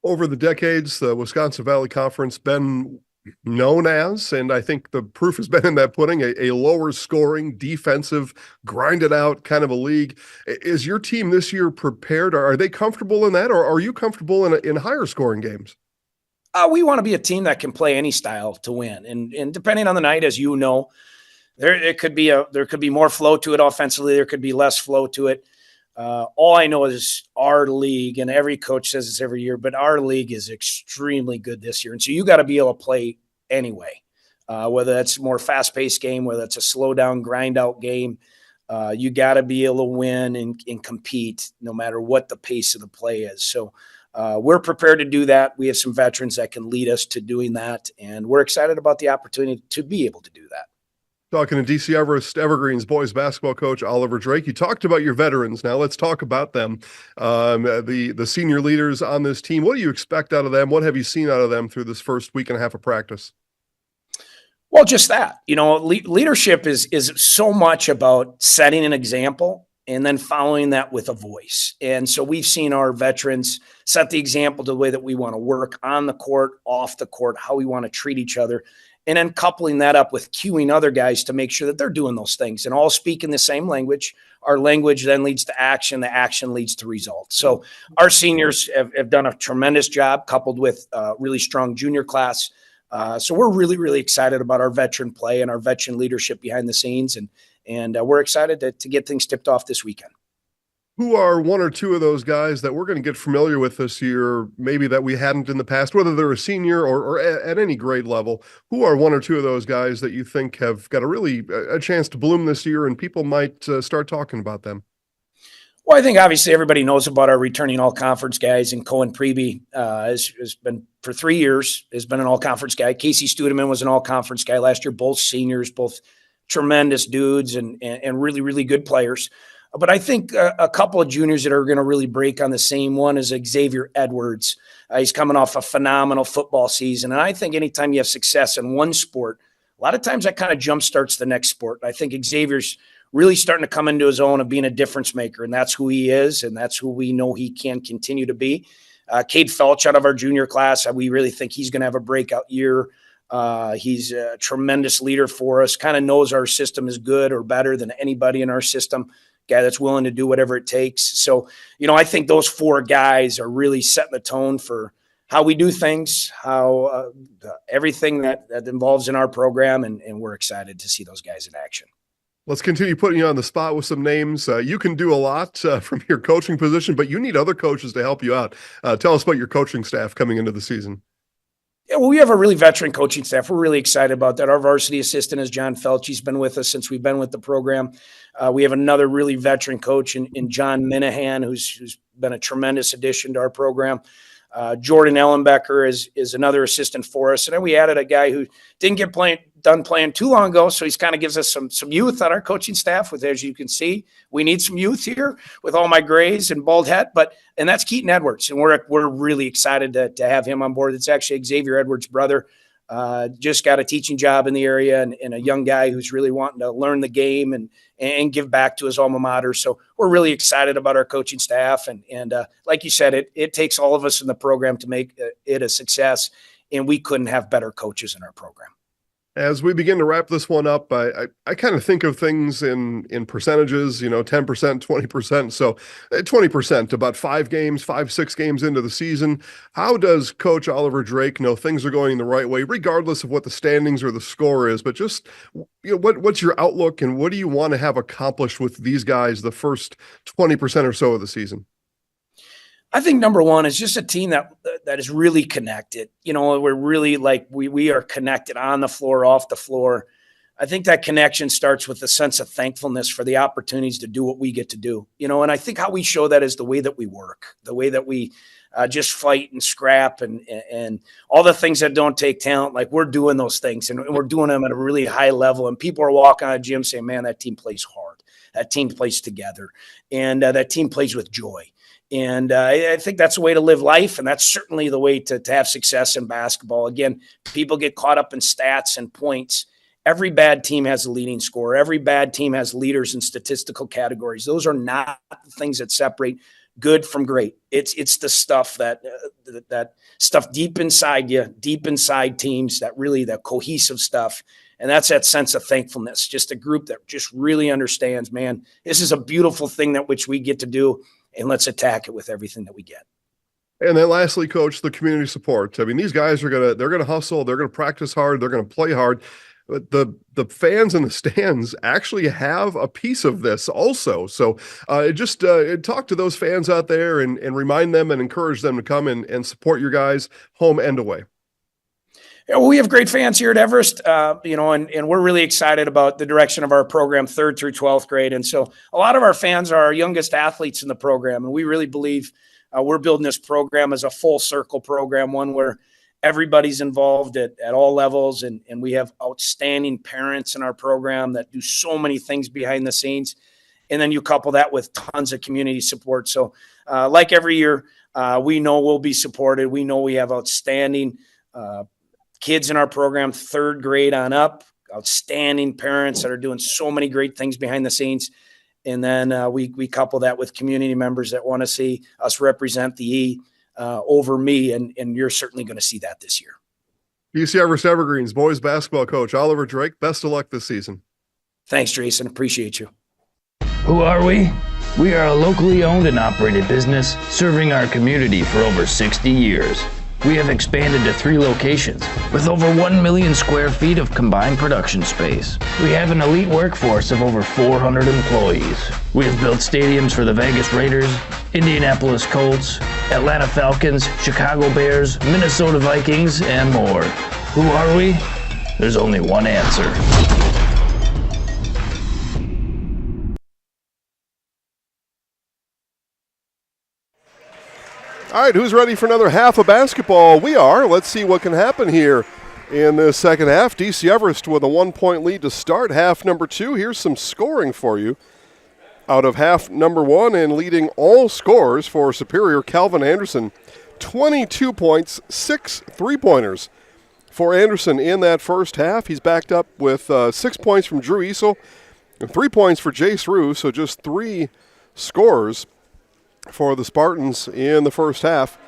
Over the decades, the Wisconsin Valley Conference been known as, and I think the proof has been in that pudding, a lower scoring, defensive, grinded out kind of a league. Is your team this year prepared? Are they comfortable in that, or are you comfortable in higher scoring games? We want to be a team that can play any style to win, and depending on the night, as you know, there could be more flow to it offensively. There could be less flow to it. All I know is our league, and every coach says this every year, but our league is extremely good this year. And so you got to be able to play anyway, whether that's a more fast-paced game, whether it's a slow-down, grind-out game. You got to be able to win and compete no matter what the pace of the play is. So we're prepared to do that. We have some veterans that can lead us to doing that, and we're excited about the opportunity to be able to do that. Talking to DC Everest Evergreens boys basketball coach Oliver Drake. You talked about your veterans. Now let's talk about them. The senior leaders on this team. What do you expect out of them? What have you seen out of them through this first week and a half of practice? Well, just that. Leadership is so much about setting an example and then following that with a voice. And so we've seen our veterans set the example to the way that we want to work on the court, off the court, how we want to treat each other. And then coupling that up with cueing other guys to make sure that they're doing those things and all speaking the same language. Our language then leads to action. The action leads to results. So our seniors have done a tremendous job coupled with a really strong junior class. So we're really, really excited about our veteran play and our veteran leadership behind the scenes. And we're excited to get things tipped off this weekend. Who are 1 or 2 of those guys that we're going to get familiar with this year, maybe that we hadn't in the past, whether they're a senior or at any grade level? Who are 1 or 2 of those guys that you think have got a chance to bloom this year and people might start talking about them? Well, I think obviously everybody knows about our returning all-conference guys, and Cohen Pregame has been for 3 years, has been an all-conference guy. Casey Studeman was an all-conference guy last year, both seniors, both tremendous dudes and really, really good players. But I think a couple of juniors that are going to really break on the same one is Xavier Edwards. He's coming off a phenomenal football season. And I think anytime you have success in one sport, a lot of times that kind of jumpstarts the next sport. I think Xavier's really starting to come into his own of being a difference maker, and that's who he is, and that's who we know he can continue to be. Cade Felch out of our junior class, we really think he's going to have a breakout year. He's a tremendous leader for us, kind of knows our system is good or better than anybody in our system. Guy that's willing to do whatever it takes. So, I think those 4 guys are really setting the tone for how we do things, how everything that involves in our program, and we're excited to see those guys in action. Let's continue putting you on the spot with some names. You can do a lot from your coaching position, but you need other coaches to help you out. Tell us about your coaching staff coming into the season. Yeah, well, we have a really veteran coaching staff. We're really excited about that. Our varsity assistant is John Felch. He's been with us since we've been with the program. We have another really veteran coach in John Minahan, who's been a tremendous addition to our program. Jordan Ellenbecker is another assistant for us. And then we added a guy who didn't get done playing too long ago, so he's kind of gives us some youth on our coaching staff. With, as you can see, we need some youth here with all my grays and bald head. And that's Keaton Edwards, and we're really excited to have him on board. It's actually Xavier Edwards' brother. Just got a teaching job in the area, and a young guy who's really wanting to learn the game and give back to his alma mater. So we're really excited about our coaching staff. And like you said, it takes all of us in the program to make it a success, and we couldn't have better coaches in our program. As we begin to wrap this one up, I kind of think of things in percentages, 10%, 20%. So 20%, about 6 games into the season. How does Coach Oliver Drake know things are going the right way, regardless of what the standings or the score is? But just, what's your outlook and what do you want to have accomplished with these guys the first 20% or so of the season? I think number one is just a team that is really connected. We're really we are connected on the floor, off the floor. I think that connection starts with a sense of thankfulness for the opportunities to do what we get to do. And I think how we show that is the way that we work, the way that we just fight and scrap and all the things that don't take talent. Like we're doing those things and we're doing them at a really high level. And people are walking out of the gym saying, man, that team plays hard. That team plays together. And that team plays with joy. And I think that's the way to live life, and that's certainly the way to have success in basketball. Again, people get caught up in stats and points. Every bad team has a leading scorer. Every bad team has leaders in statistical categories. Those are not the things that separate good from great. It's the stuff that stuff deep inside you, deep inside teams, that cohesive stuff. And that's that sense of thankfulness, just a group that just really understands, man, this is a beautiful thing that which we get to do. And let's attack it with everything that we get. And then lastly, Coach, the community support. I mean, these guys they're gonna hustle, they're gonna practice hard, they're gonna play hard. But the fans in the stands actually have a piece of this also. So just talk to those fans out there and remind them and encourage them to come and support your guys home and away. Yeah, well, we have great fans here at Everest, and we're really excited about the direction of our program, 3rd through 12th grade. And so a lot of our fans are our youngest athletes in the program. And we really believe we're building this program as a full circle program, one where everybody's involved at all levels. And we have outstanding parents in our program that do so many things behind the scenes. And then you couple that with tons of community support. So like every year, we know we'll be supported. We know we have outstanding kids in our program, 3rd grade on up, outstanding parents that are doing so many great things behind the scenes. And then we couple that with community members that want to see us represent the E over me. And you're certainly going to see that this year. DC Everest Evergreens boys basketball coach Oliver Drake, best of luck this season. Thanks, Jason. Appreciate you. Who are we? We are a locally owned and operated business serving our community for over 60 years. We have expanded to 3 locations with over 1 million square feet of combined production space. We have an elite workforce of over 400 employees. We have built stadiums for the Vegas Raiders, Indianapolis Colts, Atlanta Falcons, Chicago Bears, Minnesota Vikings, and more. Who are we? There's only one answer. All right, who's ready for another half of basketball? We are. Let's see what can happen here in the second half. DC Everest with a 1-point lead to start half number 2. Here's some scoring for you out of half number 1, and leading all scorers for Superior, Calvin Anderson, 22 points, 6 3-pointers for Anderson in that first half. He's backed up with 6 points from Drew Easel and 3 points for Jace Rue, so just 3 scorers for the Spartans in the first half.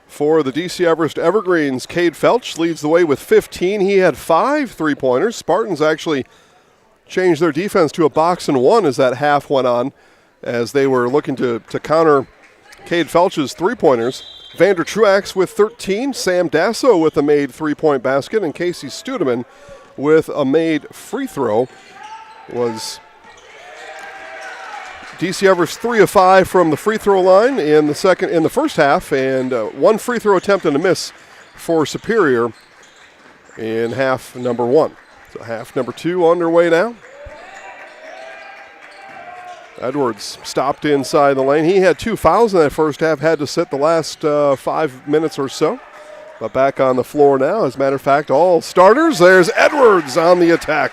For the DC Everest Evergreens, Cade Felch leads the way with 15. He had 5 3-pointers. Spartans actually changed their defense to a box and 1 as that half went on, as they were looking to counter Cade Felch's 3-pointers. Vander Truax with 13. Sam Dasso with a made 3-point basket. And Casey Studeman with a made free throw. Was DC Everest 3 of 5 from the free throw line in the first half, and 1 free throw attempt and a miss for Superior in half number 1. So half number 2 underway now. Edwards stopped inside the lane. He had 2 fouls in that first half, had to sit the last 5 minutes or so. But back on the floor now. As a matter of fact, all starters. There's Edwards on the attack.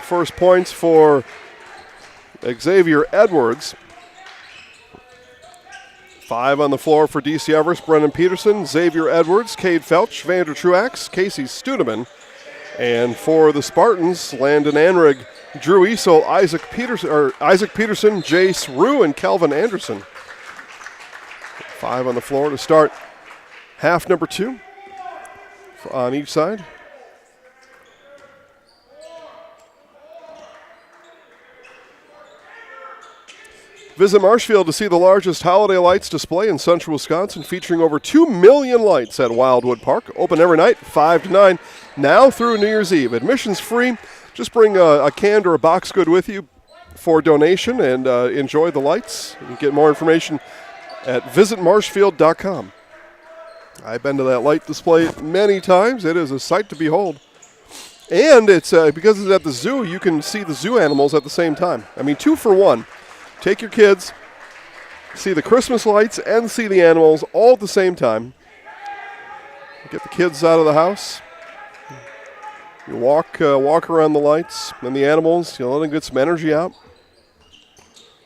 First points for Xavier Edwards. 5 on the floor for DC Everest. Brennan Peterson, Xavier Edwards, Cade Felch, Vander Truax, Casey Studeman. And for the Spartans, Landon Anrig, Drew Easel, Isaac Peterson, Jace Rue, and Calvin Anderson. 5 on the floor to start half number 2 on each side. Visit Marshfield to see the largest holiday lights display in central Wisconsin, featuring over 2 million lights at Wildwood Park. Open every night, 5 to 9, now through New Year's Eve. Admission's free. Just bring a canned or a box good with you for donation and enjoy the lights. You can get more information at visitmarshfield.com. I've been to that light display many times. It is a sight to behold. And it's because it's at the zoo, you can see the zoo animals at the same time. I mean, 2 for 1. Take your kids, see the Christmas lights, and see the animals all at the same time. Get the kids out of the house. You walk around the lights and the animals. Let them get some energy out.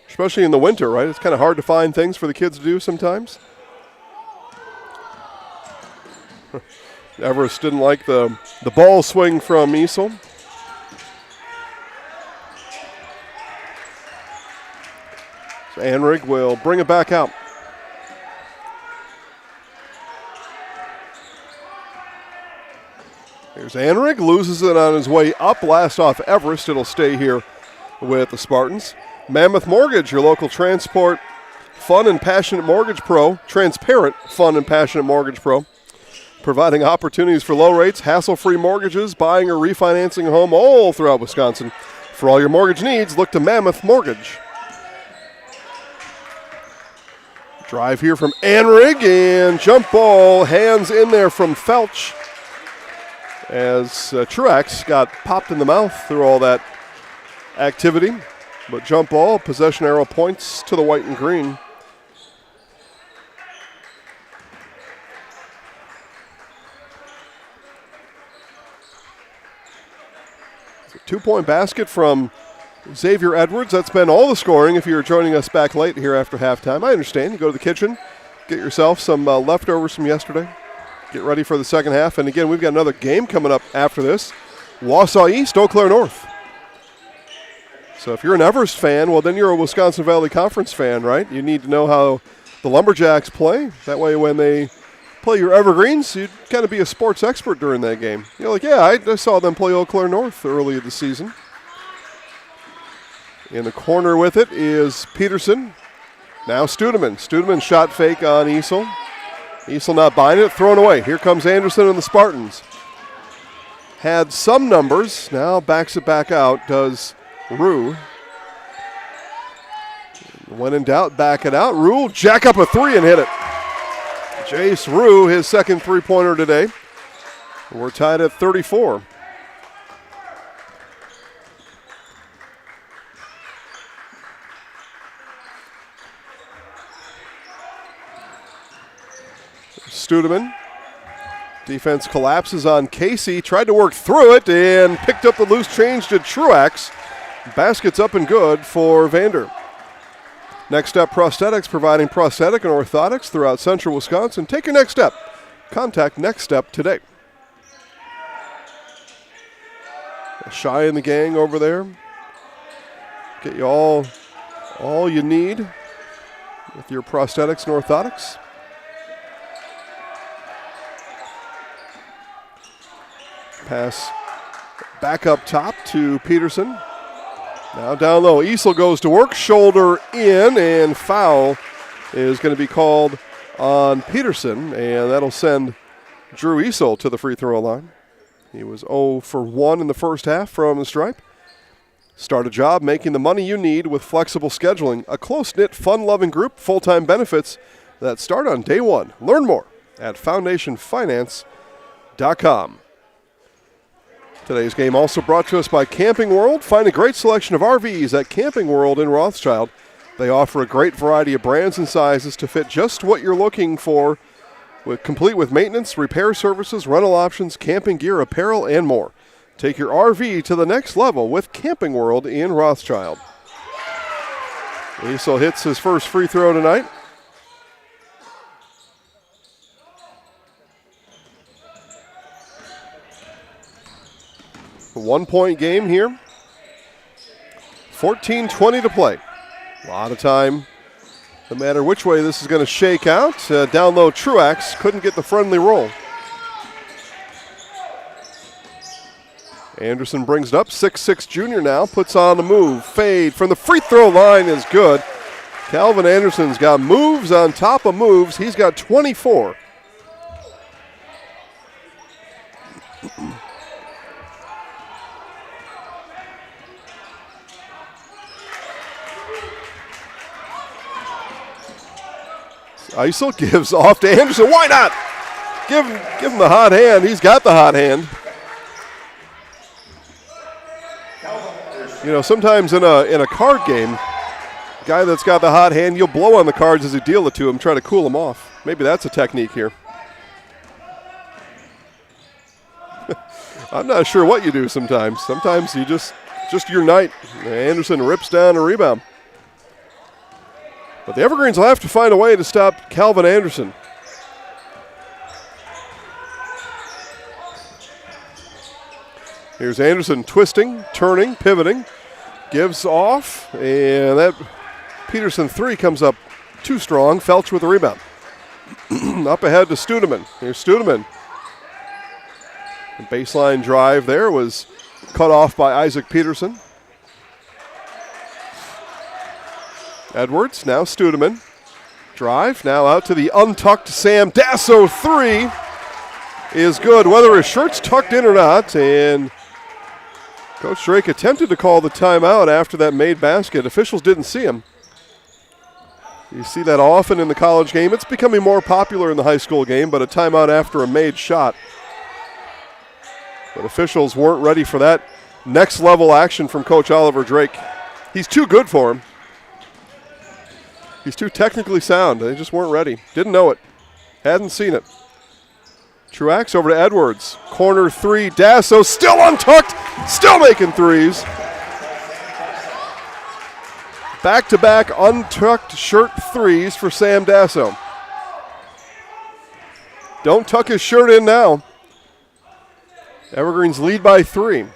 Especially in the winter, right? It's kind of hard to find things for the kids to do sometimes. Everest didn't like the ball swing from Easel. So Anrig will bring it back out. Here's Anrig, loses it on his way up. Blast off Everest. It'll stay here with the Spartans. Mammoth Mortgage, your local transport, fun and passionate mortgage pro. Transparent, fun and passionate mortgage pro. Providing opportunities for low rates, hassle-free mortgages, buying or refinancing a home all throughout Wisconsin. For all your mortgage needs, look to Mammoth Mortgage. Drive here from Anrig, and jump ball, hands in there from Felch. As Truax got popped in the mouth through all that activity. But jump ball, possession arrow points to the white and green. It's a 2-point basket from Xavier Edwards. That's been all the scoring if you're joining us back late here after halftime. I understand. You go to the kitchen, get yourself some leftovers from yesterday. Get ready for the second half. And again, we've got another game coming up after this. Wausau East, Eau Claire North. So if you're an Everest fan, well, then you're a Wisconsin Valley Conference fan, right? You need to know how the Lumberjacks play. That way when they play your Evergreens, you'd kind of be a sports expert during that game. You're like, yeah, I saw them play Eau Claire North early in the season. In the corner with it is Peterson. Now Studeman. Studeman shot fake on Easel. Easel not buying it, thrown away. Here comes Anderson and the Spartans. Had some numbers, now backs it back out, does Rue. When in doubt, back it out. Rue jack up a 3 and hit it. Jace Rue, his second three-pointer today. We're tied at 34. Studeman. Defense collapses on Casey. Tried to work through it and picked up the loose change to Truax. Basket's up and good for Vander. Next Step Prosthetics, providing prosthetic and orthotics throughout central Wisconsin. Take your next step. Contact Next Step today. Shy in the gang over there. Get you all you need with your prosthetics and orthotics. Pass back up top to Peterson. Now down low. Easel goes to work. Shoulder in, and foul is going to be called on Peterson, and that'll send Drew Easel to the free throw line. He was 0 for 1 in the first half from the stripe. Start a job making the money you need with flexible scheduling. A close-knit, fun-loving group, full-time benefits that start on day one. Learn more at foundationfinance.com. Today's game also brought to us by Camping World. Find a great selection of RVs at Camping World in Rothschild. They offer a great variety of brands and sizes to fit just what you're looking for, complete with maintenance, repair services, rental options, camping gear, apparel, and more. Take your RV to the next level with Camping World in Rothschild. Easel hits his first free throw tonight. A 1-point game here. 14:20 to play. A lot of time. No matter which way this is going to shake out. Down low, Truax couldn't get the friendly roll. Anderson brings it up. 6'6" junior now. Puts on the move. Fade from the free throw line is good. Calvin Anderson's got moves on top of moves. He's got 24. Isel gives off to Anderson. Why not? Give him the hot hand. He's got the hot hand. You know, sometimes in a card game, guy that's got the hot hand, you'll blow on the cards as you deal it to him, try to cool him off. Maybe that's a technique here. I'm not sure what you do sometimes. Sometimes you just your night. Anderson rips down a rebound. But the Evergreens will have to find a way to stop Calvin Anderson. Here's Anderson twisting, turning, pivoting, gives off, and that Peterson three comes up too strong. Felch with the rebound. Up ahead to Studeman. Here's Studeman. The baseline drive there was cut off by Isaac Peterson. Edwards, now Studeman. Drive, now out to the untucked Sam Dasso three is good, whether his shirt's tucked in or not, and Coach Drake attempted to call the timeout after that made basket. Officials didn't see him. You see that often in the college game. It's becoming more popular in the high school game, but a timeout after a made shot. But officials weren't ready for that next level action from Coach Oliver Drake. He's too good for him. He's too technically sound. They just weren't ready. Didn't know it. Hadn't seen it. Truax over to Edwards. Corner three. Dasso still untucked. Still making threes. Back-to-back untucked shirt threes for Sam Dasso. Don't tuck his shirt in now. Evergreens lead by 3.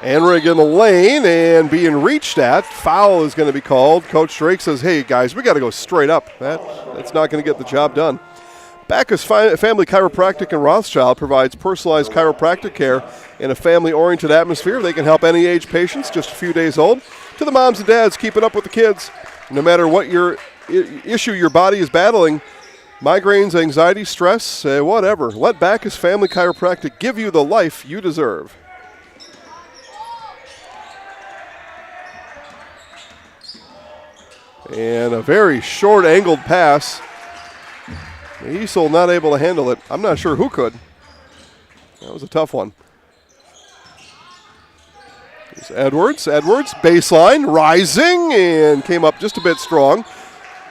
Anrig in the lane and being reached at. Foul is going to be called. Coach Drake says, hey, guys, we got to go straight up. That's not going to get the job done. Backus Family Chiropractic in Rothschild provides personalized chiropractic care in a family-oriented atmosphere. They can help any age patients, just a few days old, to the moms and dads keeping up with the kids. No matter what your issue your body is battling, migraines, anxiety, stress, whatever, let Backus Family Chiropractic give you the life you deserve. And a very short-angled pass. Isel not able to handle it. I'm not sure who could. That was a tough one. Here's Edwards. Edwards, baseline, rising, and came up just a bit strong.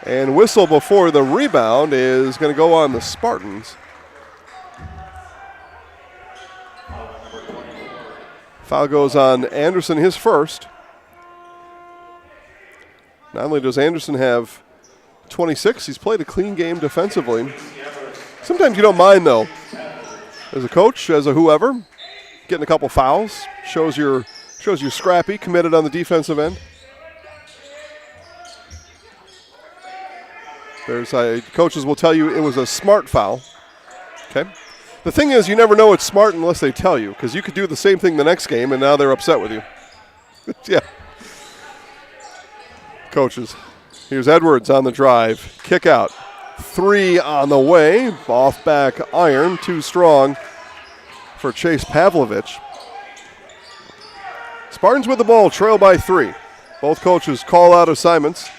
And whistle before the rebound is going to go on the Spartans. Foul goes on Anderson, his first. Not only does Anderson have 26, he's played a clean game defensively. Sometimes you don't mind, though. As a coach, as a whoever, getting a couple fouls shows you're scrappy, committed on the defensive end. Coaches will tell you it was a smart foul. Okay. The thing is, you never know it's smart unless they tell you, because you could do the same thing the next game, and now they're upset with you. Yeah. Coaches. Here's Edwards on the drive. Kick out. 3 on the way. Off back iron. Too strong for Chase Pavlovich. Spartans with the ball. Trail by 3. Both coaches call out assignments.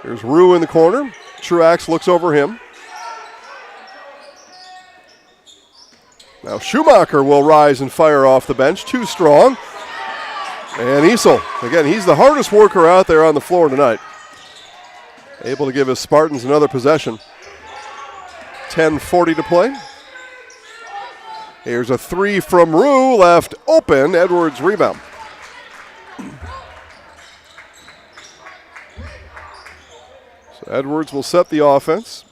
Here's Rue in the corner. Truax looks over him. Now Schumacher will rise and fire off the bench. Too strong. And Isel, again, he's the hardest worker out there on the floor tonight. Able to give his Spartans another possession. 10:40 to play. Here's a 3 from Rue, left open. Edwards rebound. So Edwards will set the offense.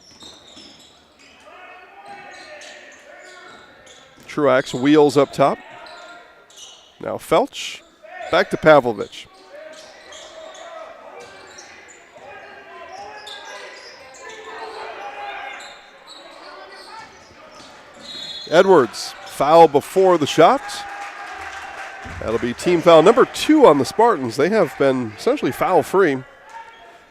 Truax wheels up top. Now Felch. Back to Pavlovich. Edwards, foul before the shot. That'll be team foul number 2 on the Spartans. They have been essentially foul-free.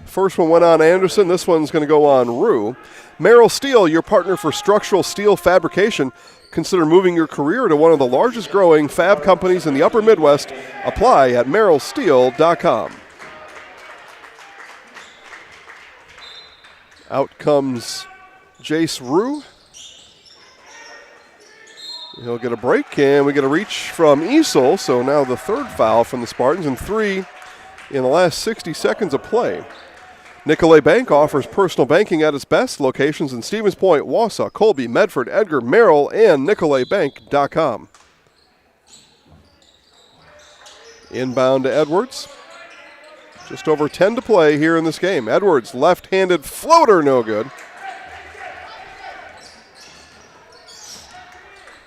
First one went on Anderson. This one's going to go on Rue. Merrill Steel, your partner for structural steel fabrication. Consider moving your career to one of the largest growing fab companies in the upper Midwest. Apply at merrillsteel.com. Out comes Jace Rue. He'll get a break, and we get a reach from Easel, so now the 3rd foul from the Spartans, and 3 in the last 60 seconds of play. Nicolay Bank offers personal banking at its best. Locations in Stevens Point, Wausau, Colby, Medford, Edgar, Merrill, and NicolayBank.com. Inbound to Edwards. Just over 10 to play here in this game. Edwards, left-handed floater, no good.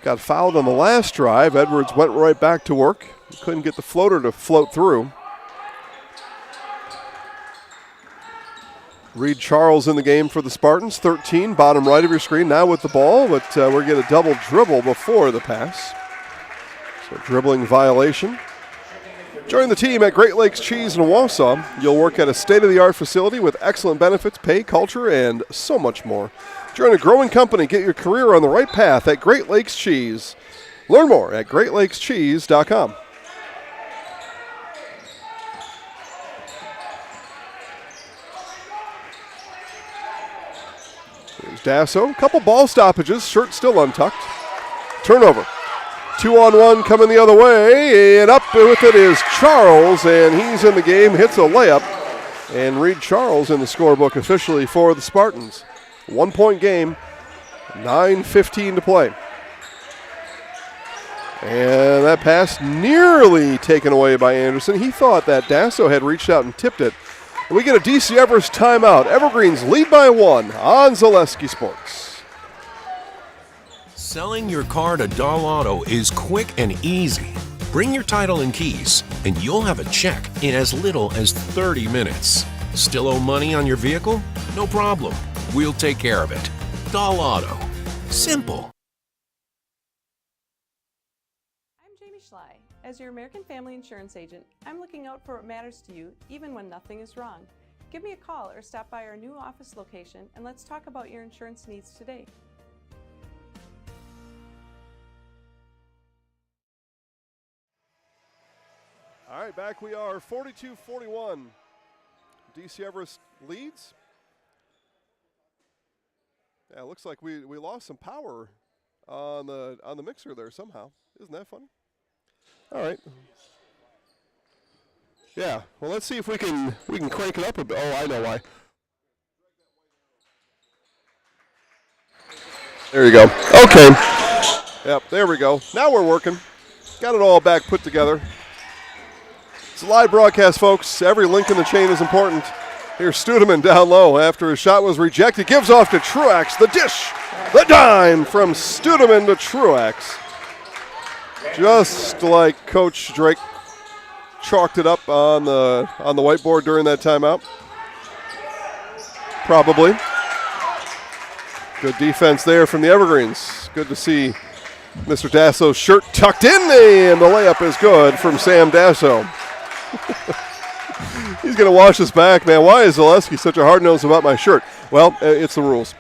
Got fouled on the last drive. Edwards went right back to work. Couldn't get the floater to float through. Reed Charles in the game for the Spartans. 13, bottom right of your screen now with the ball, but we're going to double dribble before the pass. So dribbling violation. Join the team at Great Lakes Cheese in Wausau. You'll work at a state-of-the-art facility with excellent benefits, pay, culture, and so much more. Join a growing company. Get your career on the right path at Great Lakes Cheese. Learn more at greatlakescheese.com. Here's Dasso. Couple ball stoppages. Shirt still untucked. Turnover. 2-on-1 coming the other way, and up with it is Charles, and he's in the game, hits a layup, and Reed Charles in the scorebook officially for the Spartans. 1-point game, 9:15 to play. And that pass nearly taken away by Anderson. He thought that Dasso had reached out and tipped it. And we get a DC Everest timeout. Evergreens lead by 1 on Zaleski Sports. Selling your car to Dahl Auto is quick and easy. Bring your title and keys, and you'll have a check in as little as 30 minutes. Still owe money on your vehicle? No problem. We'll take care of it. Dahl Auto. Simple. I'm Jamie Schley. As your American Family Insurance agent, I'm looking out for what matters to you, even when nothing is wrong. Give me a call or stop by our new office location, and let's talk about your insurance needs today. All right, back we are, 42-41. DC Everest leads. Yeah, it looks like we lost some power on the mixer there somehow. Isn't that funny? All right. Yeah, well, let's see if we can crank it up a bit. Oh, I know why. There you go. Okay. Yep, there we go. Now we're working. Got it all back put together. It's a live broadcast, folks. Every link in the chain is important. Here's Studeman down low after his shot was rejected. Gives off to Truax. The dish. The dime from Studeman to Truax. Just like Coach Drake chalked it up on the whiteboard during that timeout. Probably. Good defense there from the Evergreens. Good to see Mr. Dasso's shirt tucked in, and the layup is good from Sam Dasso. He's going to wash his back, man. Why is Zaleski such a hard nose about my shirt? Well, it's the rules.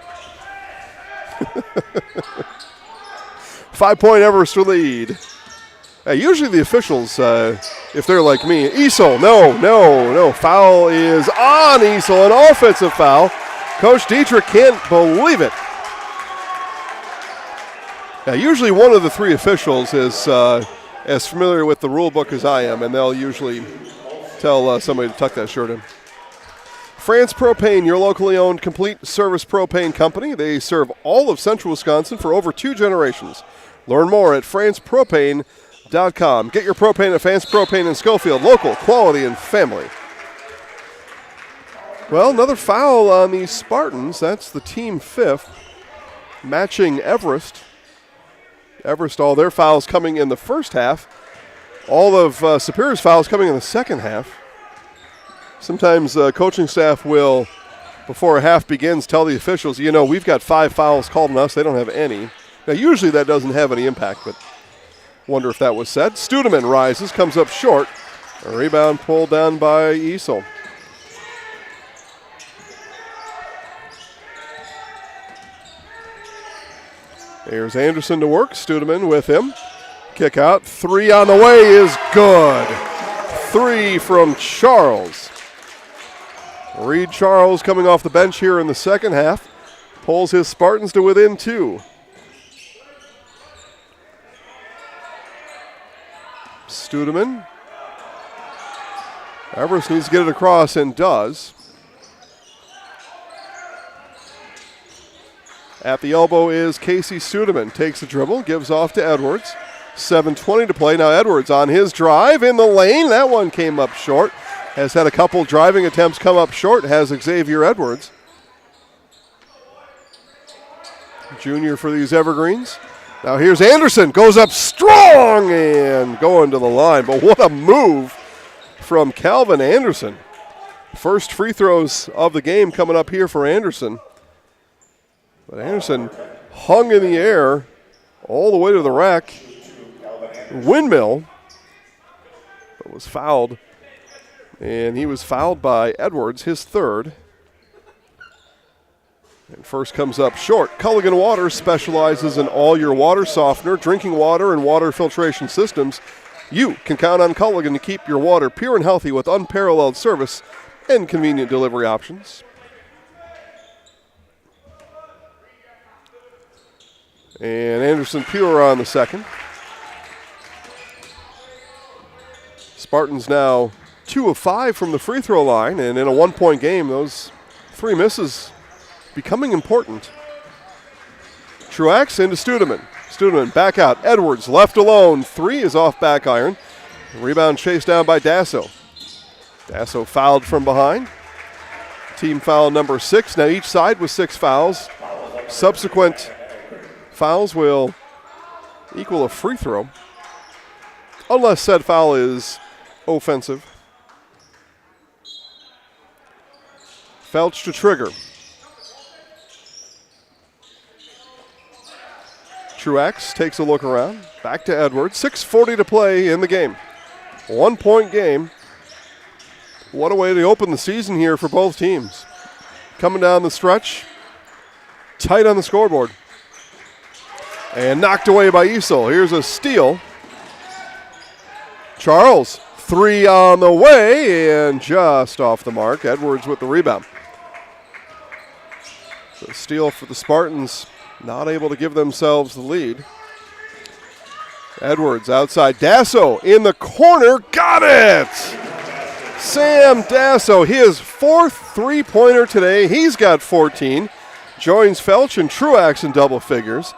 5-point Everest lead. Usually the officials, if they're like me, Easel, no. Foul is on Easel, an offensive foul. Coach Dietrich can't believe it. Usually one of the 3 officials is as familiar with the rule book as I am, and they'll usually tell somebody to tuck that shirt in. France Propane, your locally owned complete service propane company. They serve all of central Wisconsin for over 2 generations. Learn more at francepropane.com. Get your propane at France Propane in Schofield. Local, quality, and family. Well, another foul on the Spartans. That's the team 5th, matching Everest. Everest, all their fouls coming in the first half. All of Superior's fouls coming in the second half. Sometimes coaching staff will, before a half begins, tell the officials, we've got 5 fouls called on us. They don't have any. Now, usually that doesn't have any impact, but Wonder if that was said. Studeman rises, comes up short. A rebound pulled down by Easel. Here's Anderson to work. Studeman with him. Kick out. 3 on the way is good. 3 from Charles. Reed Charles coming off the bench here in the second half. Pulls his Spartans to within 2. Studeman. Everest needs to get it across and does. At the elbow is Casey Studeman. Takes the dribble, gives off to Edwards. 7:20 to play. Now Edwards on his drive in the lane. That one came up short. Has had a couple driving attempts come up short. Has Xavier Edwards. Junior for these Evergreens. Now here's Anderson. Goes up strong and going to the line. But what a move from Calvin Anderson. First free throws of the game coming up here for Anderson. But Anderson hung in the air all the way to the rack. Windmill, but was fouled. And he was fouled by Edwards, his third. And first comes up short. Culligan Water specializes in all your water softener, drinking water, and water filtration systems. You can count on Culligan to keep your water pure and healthy with unparalleled service and convenient delivery options. And Anderson Pure on the second. Spartans now 2 of 5 from the free throw line, and in a 1-point game, those 3 misses becoming important. Truax into Studeman. Studeman back out. Edwards left alone. 3 is off back iron. Rebound chased down by Dasso. Dasso fouled from behind. Team foul number 6. Now each side with 6 fouls. Subsequent fouls will equal a free throw, unless said foul is offensive. Felch to trigger. Truax takes a look around. Back to Edwards. 6:40 to play in the game. 1-point game. What a way to open the season here for both teams. Coming down the stretch. Tight on the scoreboard. And knocked away by Easel. Here's a steal. Charles, 3 on the way and just off the mark. Edwards with the rebound. So steal for the Spartans, not able to give themselves the lead. Edwards outside. Dasso in the corner. Got it! Sam Dasso, his 4th three-pointer today. He's got 14. Joins Felch and Truax in double figures.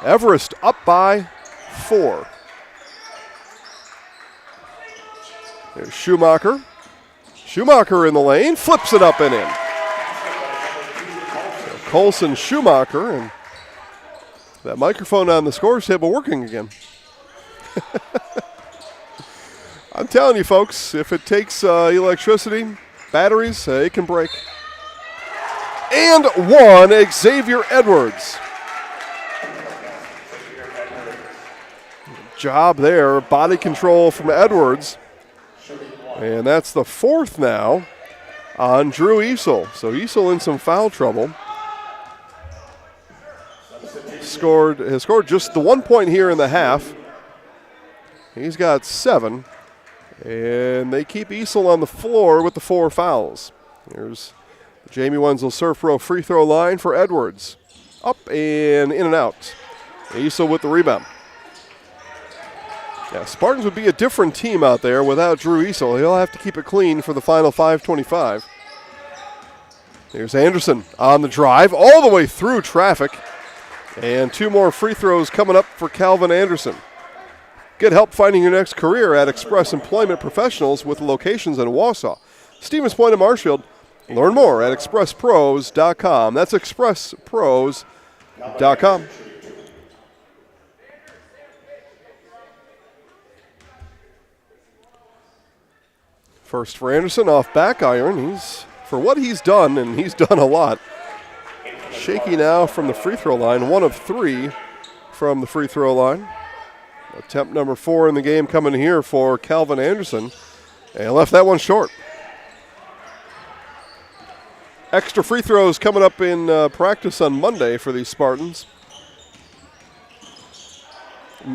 Everest up by 4. There's Schumacher. Schumacher in the lane, flips it up and in. So Colson Schumacher, and that microphone on the scores table working again. I'm telling you, folks, if it takes electricity, batteries, it can break. And 1, Xavier Edwards. Job there, body control from Edwards. And that's the 4th now on Drew Easel. So Easel in some foul trouble. Has scored just the 1 point here in the half. He's got 7. And they keep Easel on the floor with the 4 fouls. Here's the Jamie Wenzel Surf Pro free throw line for Edwards. Up and in and out. Easel with the rebound. Yeah, Spartans would be a different team out there without Drew Easel. He'll have to keep it clean for the final 5:25. Here's Anderson on the drive, all the way through traffic. And 2 more free throws coming up for Calvin Anderson. Get help finding your next career at Express Employment Professionals with locations in Wausau, Stevens Point, and Marshfield. Learn more at expresspros.com. That's expresspros.com. First for Anderson off back iron. He's, for what he's done, and he's done a lot. Shaky now from the free throw line. 1 of 3 from the free throw line. Attempt number 4 in the game coming here for Calvin Anderson. And left that one short. Extra free throws coming up in practice on Monday for these Spartans.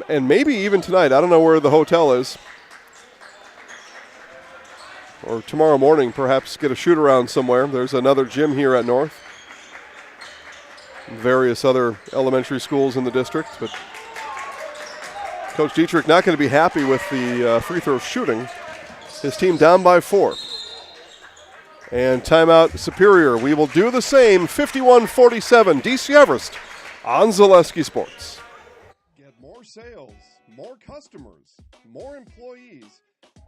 And maybe even tonight. I don't know where the hotel is. Or tomorrow morning, perhaps get a shoot around somewhere. There's another gym here at North. Various other elementary schools in the district. But Coach Dietrich not going to be happy with the free throw shooting. His team down by 4. And timeout Superior. We will do the same. 51-47. DC Everest on Zaleski Sports. Get more sales, more customers, more employees,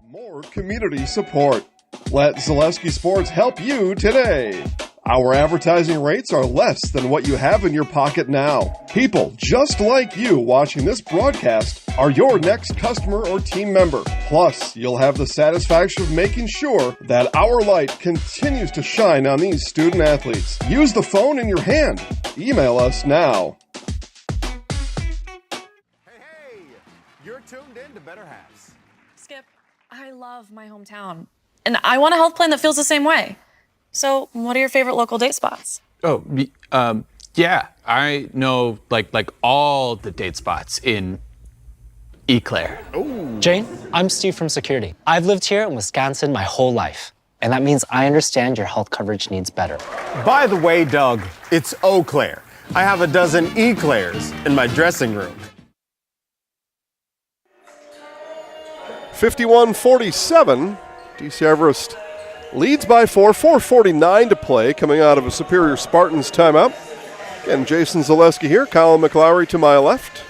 more community support. Let Zaleski Sports help you today. Our advertising rates are less than what you have in your pocket now. People just like you watching this broadcast are your next customer or team member. Plus, you'll have the satisfaction of making sure that our light continues to shine on these student athletes. Use the phone in your hand. Email us now. Hey, you're tuned in to Better Halves. Skip, I love my hometown, and I want a health plan that feels the same way. So, what are your favorite local date spots? Oh, yeah, I know like all the date spots in Eau Claire. Ooh. Jane, I'm Steve from security. I've lived here in Wisconsin my whole life, and that means I understand your health coverage needs better. By the way, Doug, it's Eau Claire. I have a dozen Eclairs in my dressing room. 51-47. DC Everest leads by 4, 4:49 to play, coming out of a Superior Spartans timeout. Again, Jason Zaleski here, Colin McLowry to my left.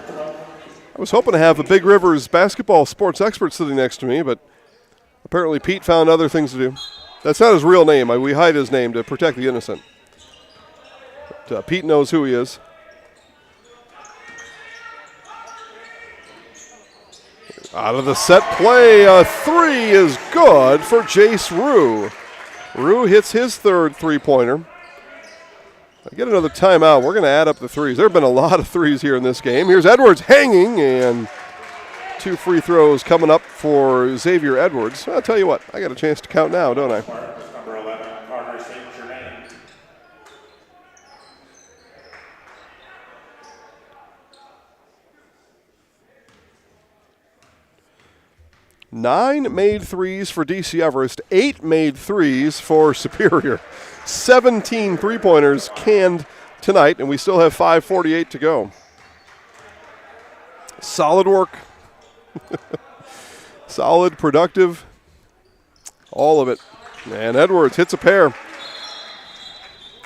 I was hoping to have a Big Rivers basketball sports expert sitting next to me, but apparently Pete found other things to do. That's not his real name. We hide his name to protect the innocent. But, Pete knows who he is. Out of the set play, a 3 is good for Jace Rue. Rue hits his third three-pointer. I get another timeout. We're going to add up the threes. There have been a lot of threes here in this game. Here's Edwards hanging, and 2 free throws coming up for Xavier Edwards. I'll tell you what, I got a chance to count now, don't I? Number 11, Carter St. Germain. 9 made threes for DC Everest, 8 made threes for Superior. 17 three-pointers canned tonight, and we still have 5:48 to go. Solid work. Solid, productive, all of it. And Edwards hits a pair.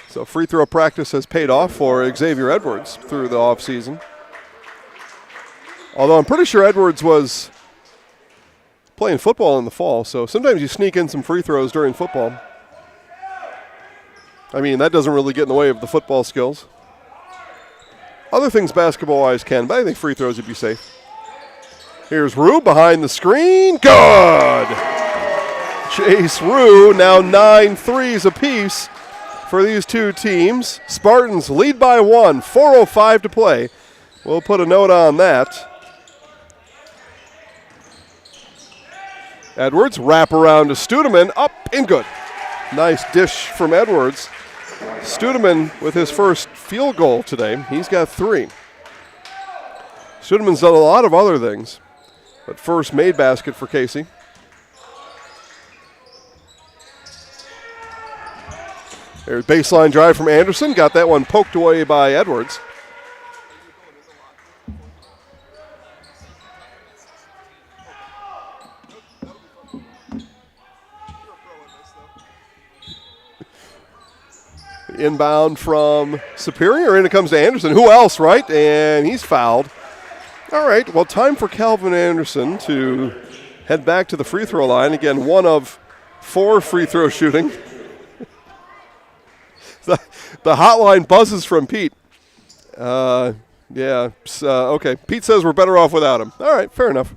So free throw practice has paid off for Xavier Edwards through the offseason. Although I'm pretty sure Edwards was playing football in the fall, so sometimes you sneak in some free throws during football. I mean, that doesn't really get in the way of the football skills. Other things basketball-wise can, but I think free throws would be safe. Here's Rue behind the screen. Good! Chase Rue, now 9 threes apiece for these two teams. Spartans lead by 1, 4:05 to play. We'll put a note on that. Edwards, wrap around to Studeman, up and good. Nice dish from Edwards. Studeman with his first field goal today. He's got 3. Studeman's done a lot of other things, but first made basket for Casey. There's baseline drive from Anderson. Got that one poked away by Edwards. Inbound from Superior, and it comes to Anderson. Who else, right? And he's fouled. All right, well, time for Calvin Anderson to head back to the free throw line. Again, 1 of 4 free throw shooting. The hotline buzzes from Pete. Okay. Pete says we're better off without him. All right, fair enough.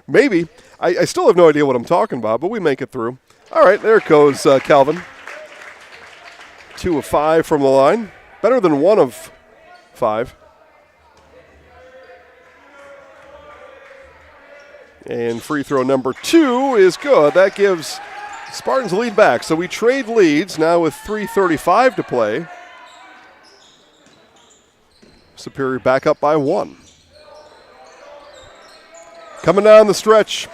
Maybe. I still have no idea what I'm talking about, but we make it through. All right, there it goes, Calvin. 2 of 5 from the line. Better than 1 of 5. And free throw number 2 is good. That gives Spartans the lead back. So we trade leads now with 3:35 to play. Superior back up by 1. Coming down the stretch.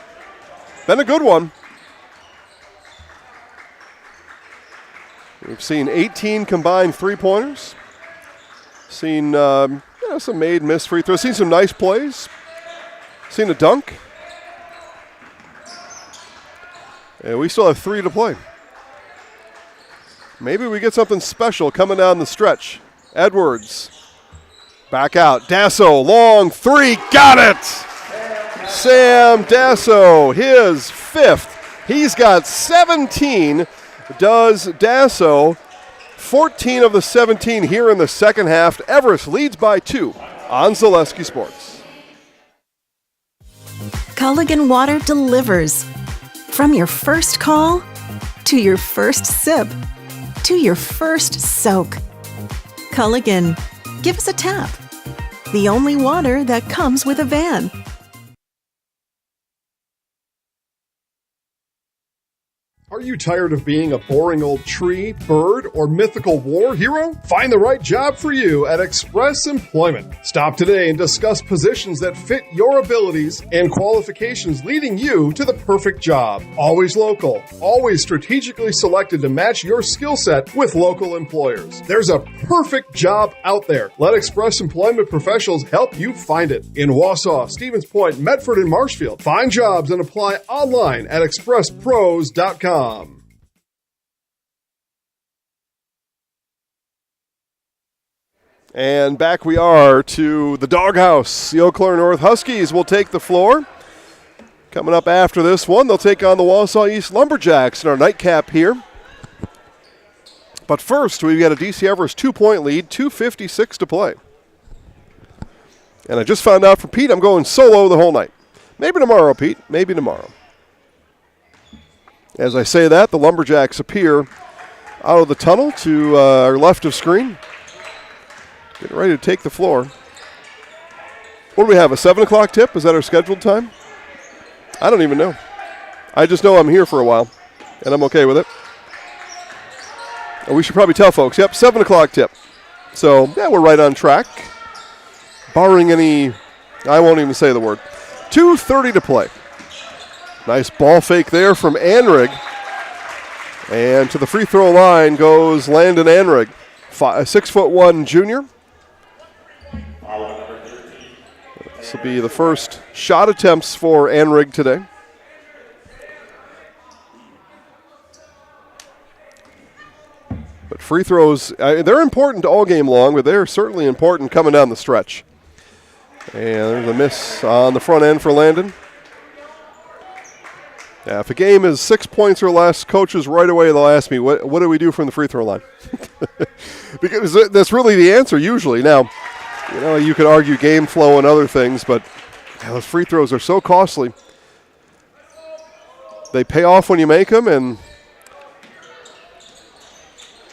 Been a good one. We've seen 18 combined three-pointers. Seen some made, missed free throws. Seen some nice plays. Seen a dunk. And we still have 3 to play. Maybe we get something special coming down the stretch. Edwards. Back out. Dasso, long 3. Got it! Sam Dasso, his 5th. He's got 17. Does Dasso. 14 of the 17 here in the second half. Everest leads by 2 on Zaleski Sports. Culligan Water delivers. From your first call, to your first sip, to your first soak. Culligan, give us a tap. The only water that comes with a van. Are you tired of being a boring old tree, bird, or mythical war hero? Find the right job for you at Express Employment. Stop today and discuss positions that fit your abilities and qualifications, leading you to the perfect job. Always local, always strategically selected to match your skill set with local employers. There's a perfect job out there. Let Express Employment professionals help you find it. In Wausau, Stevens Point, Medford, and Marshfield. Find jobs and apply online at expresspros.com. And back we are to the doghouse. The Eau Claire North Huskies will take the floor. Coming up after this one, they'll take on the Wausau East Lumberjacks in our nightcap here. But first, we've got a DC Everest 2-point lead, 2:56 to play. And I just found out from Pete I'm going solo the whole night. Maybe tomorrow, Pete. Maybe tomorrow. As I say that, the Lumberjacks appear out of the tunnel to our left of screen. Getting ready to take the floor. What do we have, a 7 o'clock tip? Is that our scheduled time? I don't even know. I just know I'm here for a while, and I'm okay with it. And we should probably tell folks, yep, 7 o'clock tip. So, yeah, we're right on track. Barring any, I won't even say the word. 2:30 to play. Nice ball fake there from Anrig. And to the free throw line goes Landon Anrig, a 6'1" junior. This will be the first shot attempts for Anrig today. But free throws, they're important all game long, but they're certainly important coming down the stretch. And there's a miss on the front end for Landon. Yeah, if a game is 6 points or less, coaches right away they'll ask me, what do we do from the free throw line? Because that's really the answer usually. Now, you could argue game flow and other things, but those free throws are so costly. They pay off when you make them, and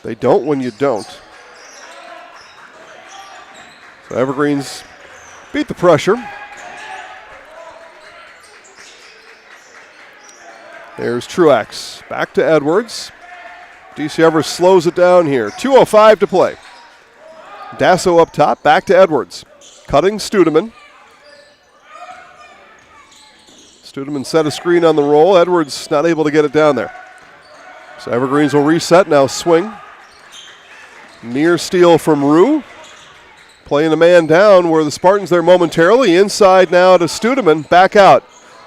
they don't when you don't. So Evergreens beat the pressure. There's Truax. Back to Edwards. DC Everest slows it down here. 2:05 to play. Dasso up top. Back to Edwards. Cutting Studeman. Studeman set a screen on the roll. Edwards not able to get it down there. So Evergreens will reset. Now swing. Near steal from Rue. Playing a man down where the Spartans there momentarily. Inside now to Studeman. Back out.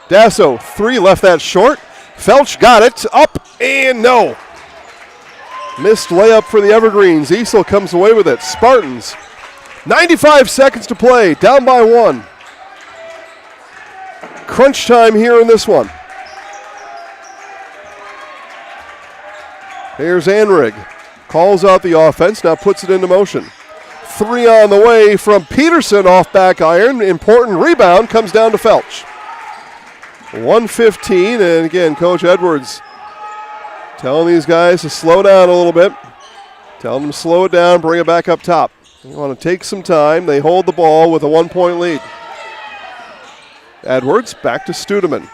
Dasso, 3, left that short. Felch got it, up, and no. Missed layup for the Evergreens. Easel comes away with it. Spartans, 95 seconds to play, down by 1. Crunch time here in this one. Here's Anrig. Calls out the offense, now puts it into motion. 3 on the way from Peterson off back iron. Important rebound, comes down to Felch. 1:15, and again, Coach Edwards telling these guys to slow down a little bit. Telling them to slow it down, bring it back up top. They want to take some time. They hold the ball with a 1-point lead. Edwards back to Studeman.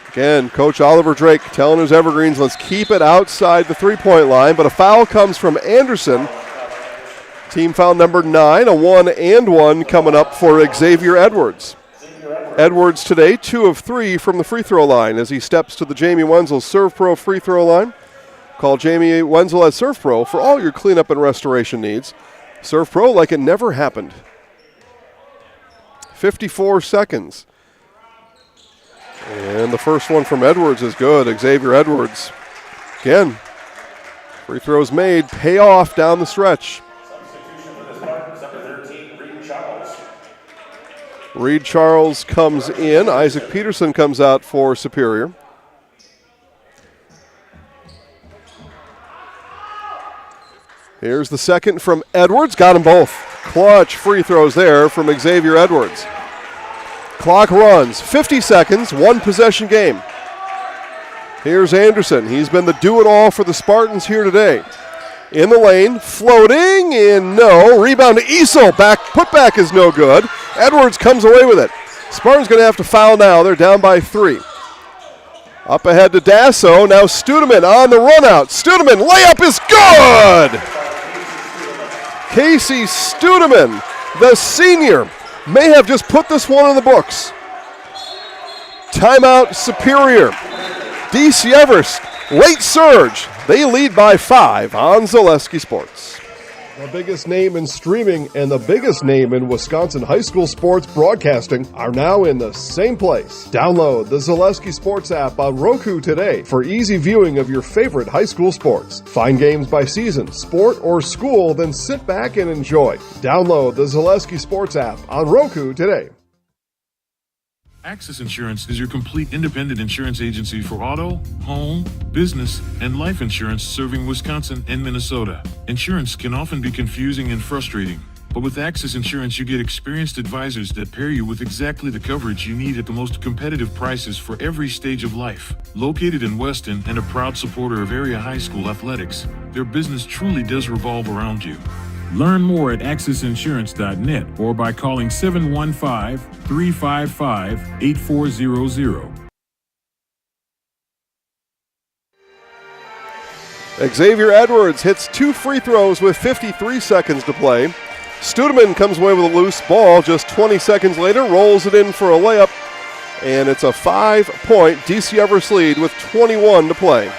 Again, Coach Oliver Drake telling his Evergreens, let's keep it outside the three-point line, but a foul comes from Anderson. Team foul number 9, a 1-and-1 coming up for Xavier Edwards. Edwards today, 2 of 3 from the free throw line as he steps to the Jamie Wenzel Serve Pro free throw line. Call Jamie Wenzel at Serve Pro for all your cleanup and restoration needs. Serve Pro like it never happened. 54 seconds. And the first one from Edwards is good. Xavier Edwards. Again, free throws made, pay off down the stretch. Reed Charles comes in. Isaac Peterson comes out for Superior. Here's the second from Edwards. Got them both. Clutch free throws there from Xavier Edwards. Clock runs. 50 seconds, 1 possession game. Here's Anderson. He's been the do-it-all for the Spartans here today. In the lane, floating in, no. Rebound to Easel. Putback is no good. Edwards comes away with it. Spartans going to have to foul now. They're down by 3. Up ahead to Dasso. Now Studeman on the run out. Studeman, layup is good! Casey Studeman, the senior, may have just put this one in the books. Timeout Superior. DC Everest, late surge. They lead by 5 on Zaleski Sports. The biggest name in streaming and the biggest name in Wisconsin high school sports broadcasting are now in the same place. Download the Zaleski Sports app on Roku today for easy viewing of your favorite high school sports. Find games by season, sport, or school, then sit back and enjoy. Download the Zaleski Sports app on Roku today. Access Insurance is your complete independent insurance agency for auto, home, business, and life insurance serving Wisconsin and Minnesota. Insurance can often be confusing and frustrating, but with Access Insurance you get experienced advisors that pair you with exactly the coverage you need at the most competitive prices for every stage of life. Located in Weston and a proud supporter of area high school athletics, their business truly does revolve around you. Learn more at accessinsurance.net or by calling 715-355-8400. Xavier Edwards hits 2 free throws with 53 seconds to play. Studeman comes away with a loose ball just 20 seconds later, rolls it in for a layup, and it's a 5-point DC Everest lead with 21 to play.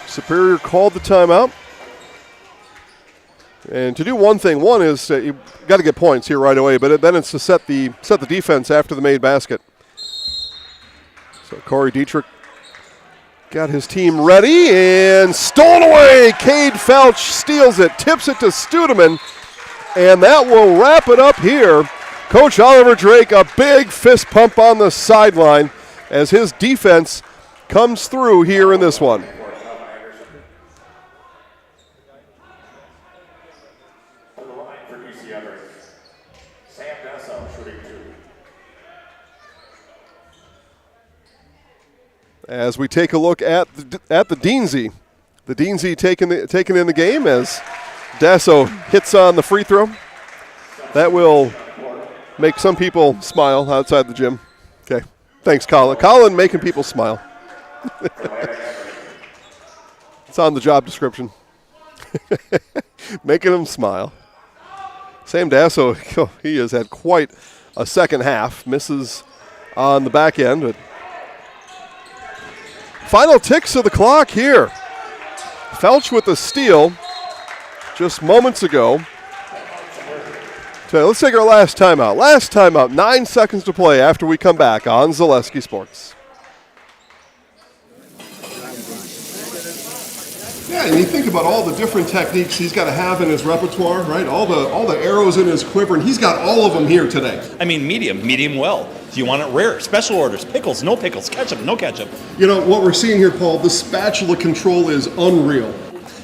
Superior called the timeout. And to do one thing, one is you've got to get points here right away, but then it's to set the defense after the made basket. So Corey Dietrich got his team ready and stolen away. Cade Felch steals it, tips it to Studeman, and that will wrap it up here. Coach Oliver Drake, a big fist pump on the sideline as his defense comes through here in this one. As we take a look at the Deansy. The Deansy taking in the game as Dasso hits on the free throw. That will make some people smile outside the gym. Okay. Thanks, Colin. Colin making people smile. It's on the job description. Making them smile. Sam Dasso, he has had quite a second half. Misses on the back end, but final ticks of the clock here. Felch with the steal just moments ago. So let's take our last timeout. Last timeout, 9 seconds to play after we come back on Zaleski Sports. Yeah, and you think about all the different techniques he's got to have in his repertoire, right? All the arrows in his quiver, and he's got all of them here today. I mean, medium well. Do you want it rare? Special orders, pickles, no pickles, ketchup, no ketchup. You know, what we're seeing here, Paul, the spatula control is unreal.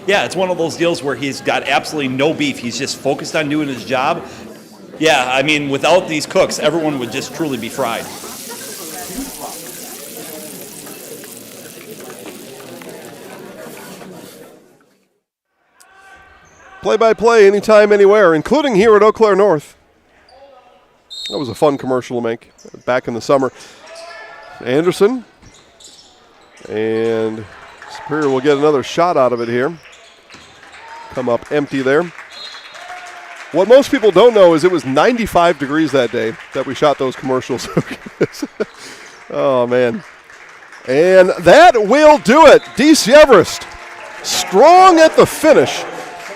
Yeah, it's one of those deals where he's got absolutely no beef. He's just focused on doing his job. Yeah, I mean, without these cooks, everyone would just truly be fried. Play-by-play anytime, anywhere, including here at Eau Claire North. That was a fun commercial to make back in the summer. Anderson. And Superior will get another shot out of it here. Come up empty there. What most people don't know is it was 95 degrees that day that we shot those commercials. Oh, man. And that will do it. DC Everest strong at the finish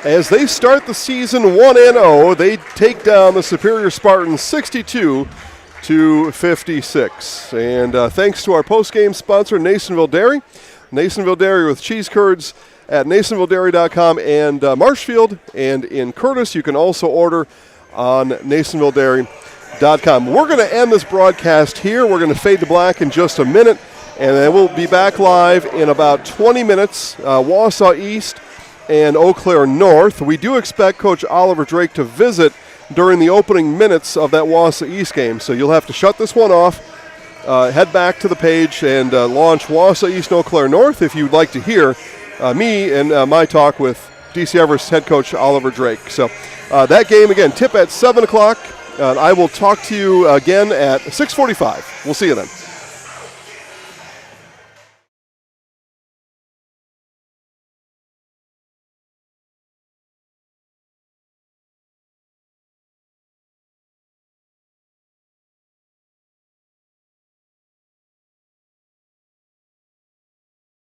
as they start the season 1-0. They take down the Superior Spartans 62-56. And thanks to our post-game sponsor, Nasonville Dairy. Nasonville Dairy with cheese curds at NasonvilleDairy.com and Marshfield. And in Curtis, you can also order on NasonvilleDairy.com. We're going to end this broadcast here. We're going to fade to black in just a minute. And then we'll be back live in about 20 minutes. Wausau East and Eau Claire North. We do expect Coach Oliver Drake to visit during the opening minutes of that Wausau East game. So you'll have to shut this one off, head back to the page, and launch Wausau East and Eau Claire North if you'd like to hear me and my talk with DC Everest head coach Oliver Drake. So that game, again, tip at 7 o'clock. I will talk to you again at 6:45. We'll see you then.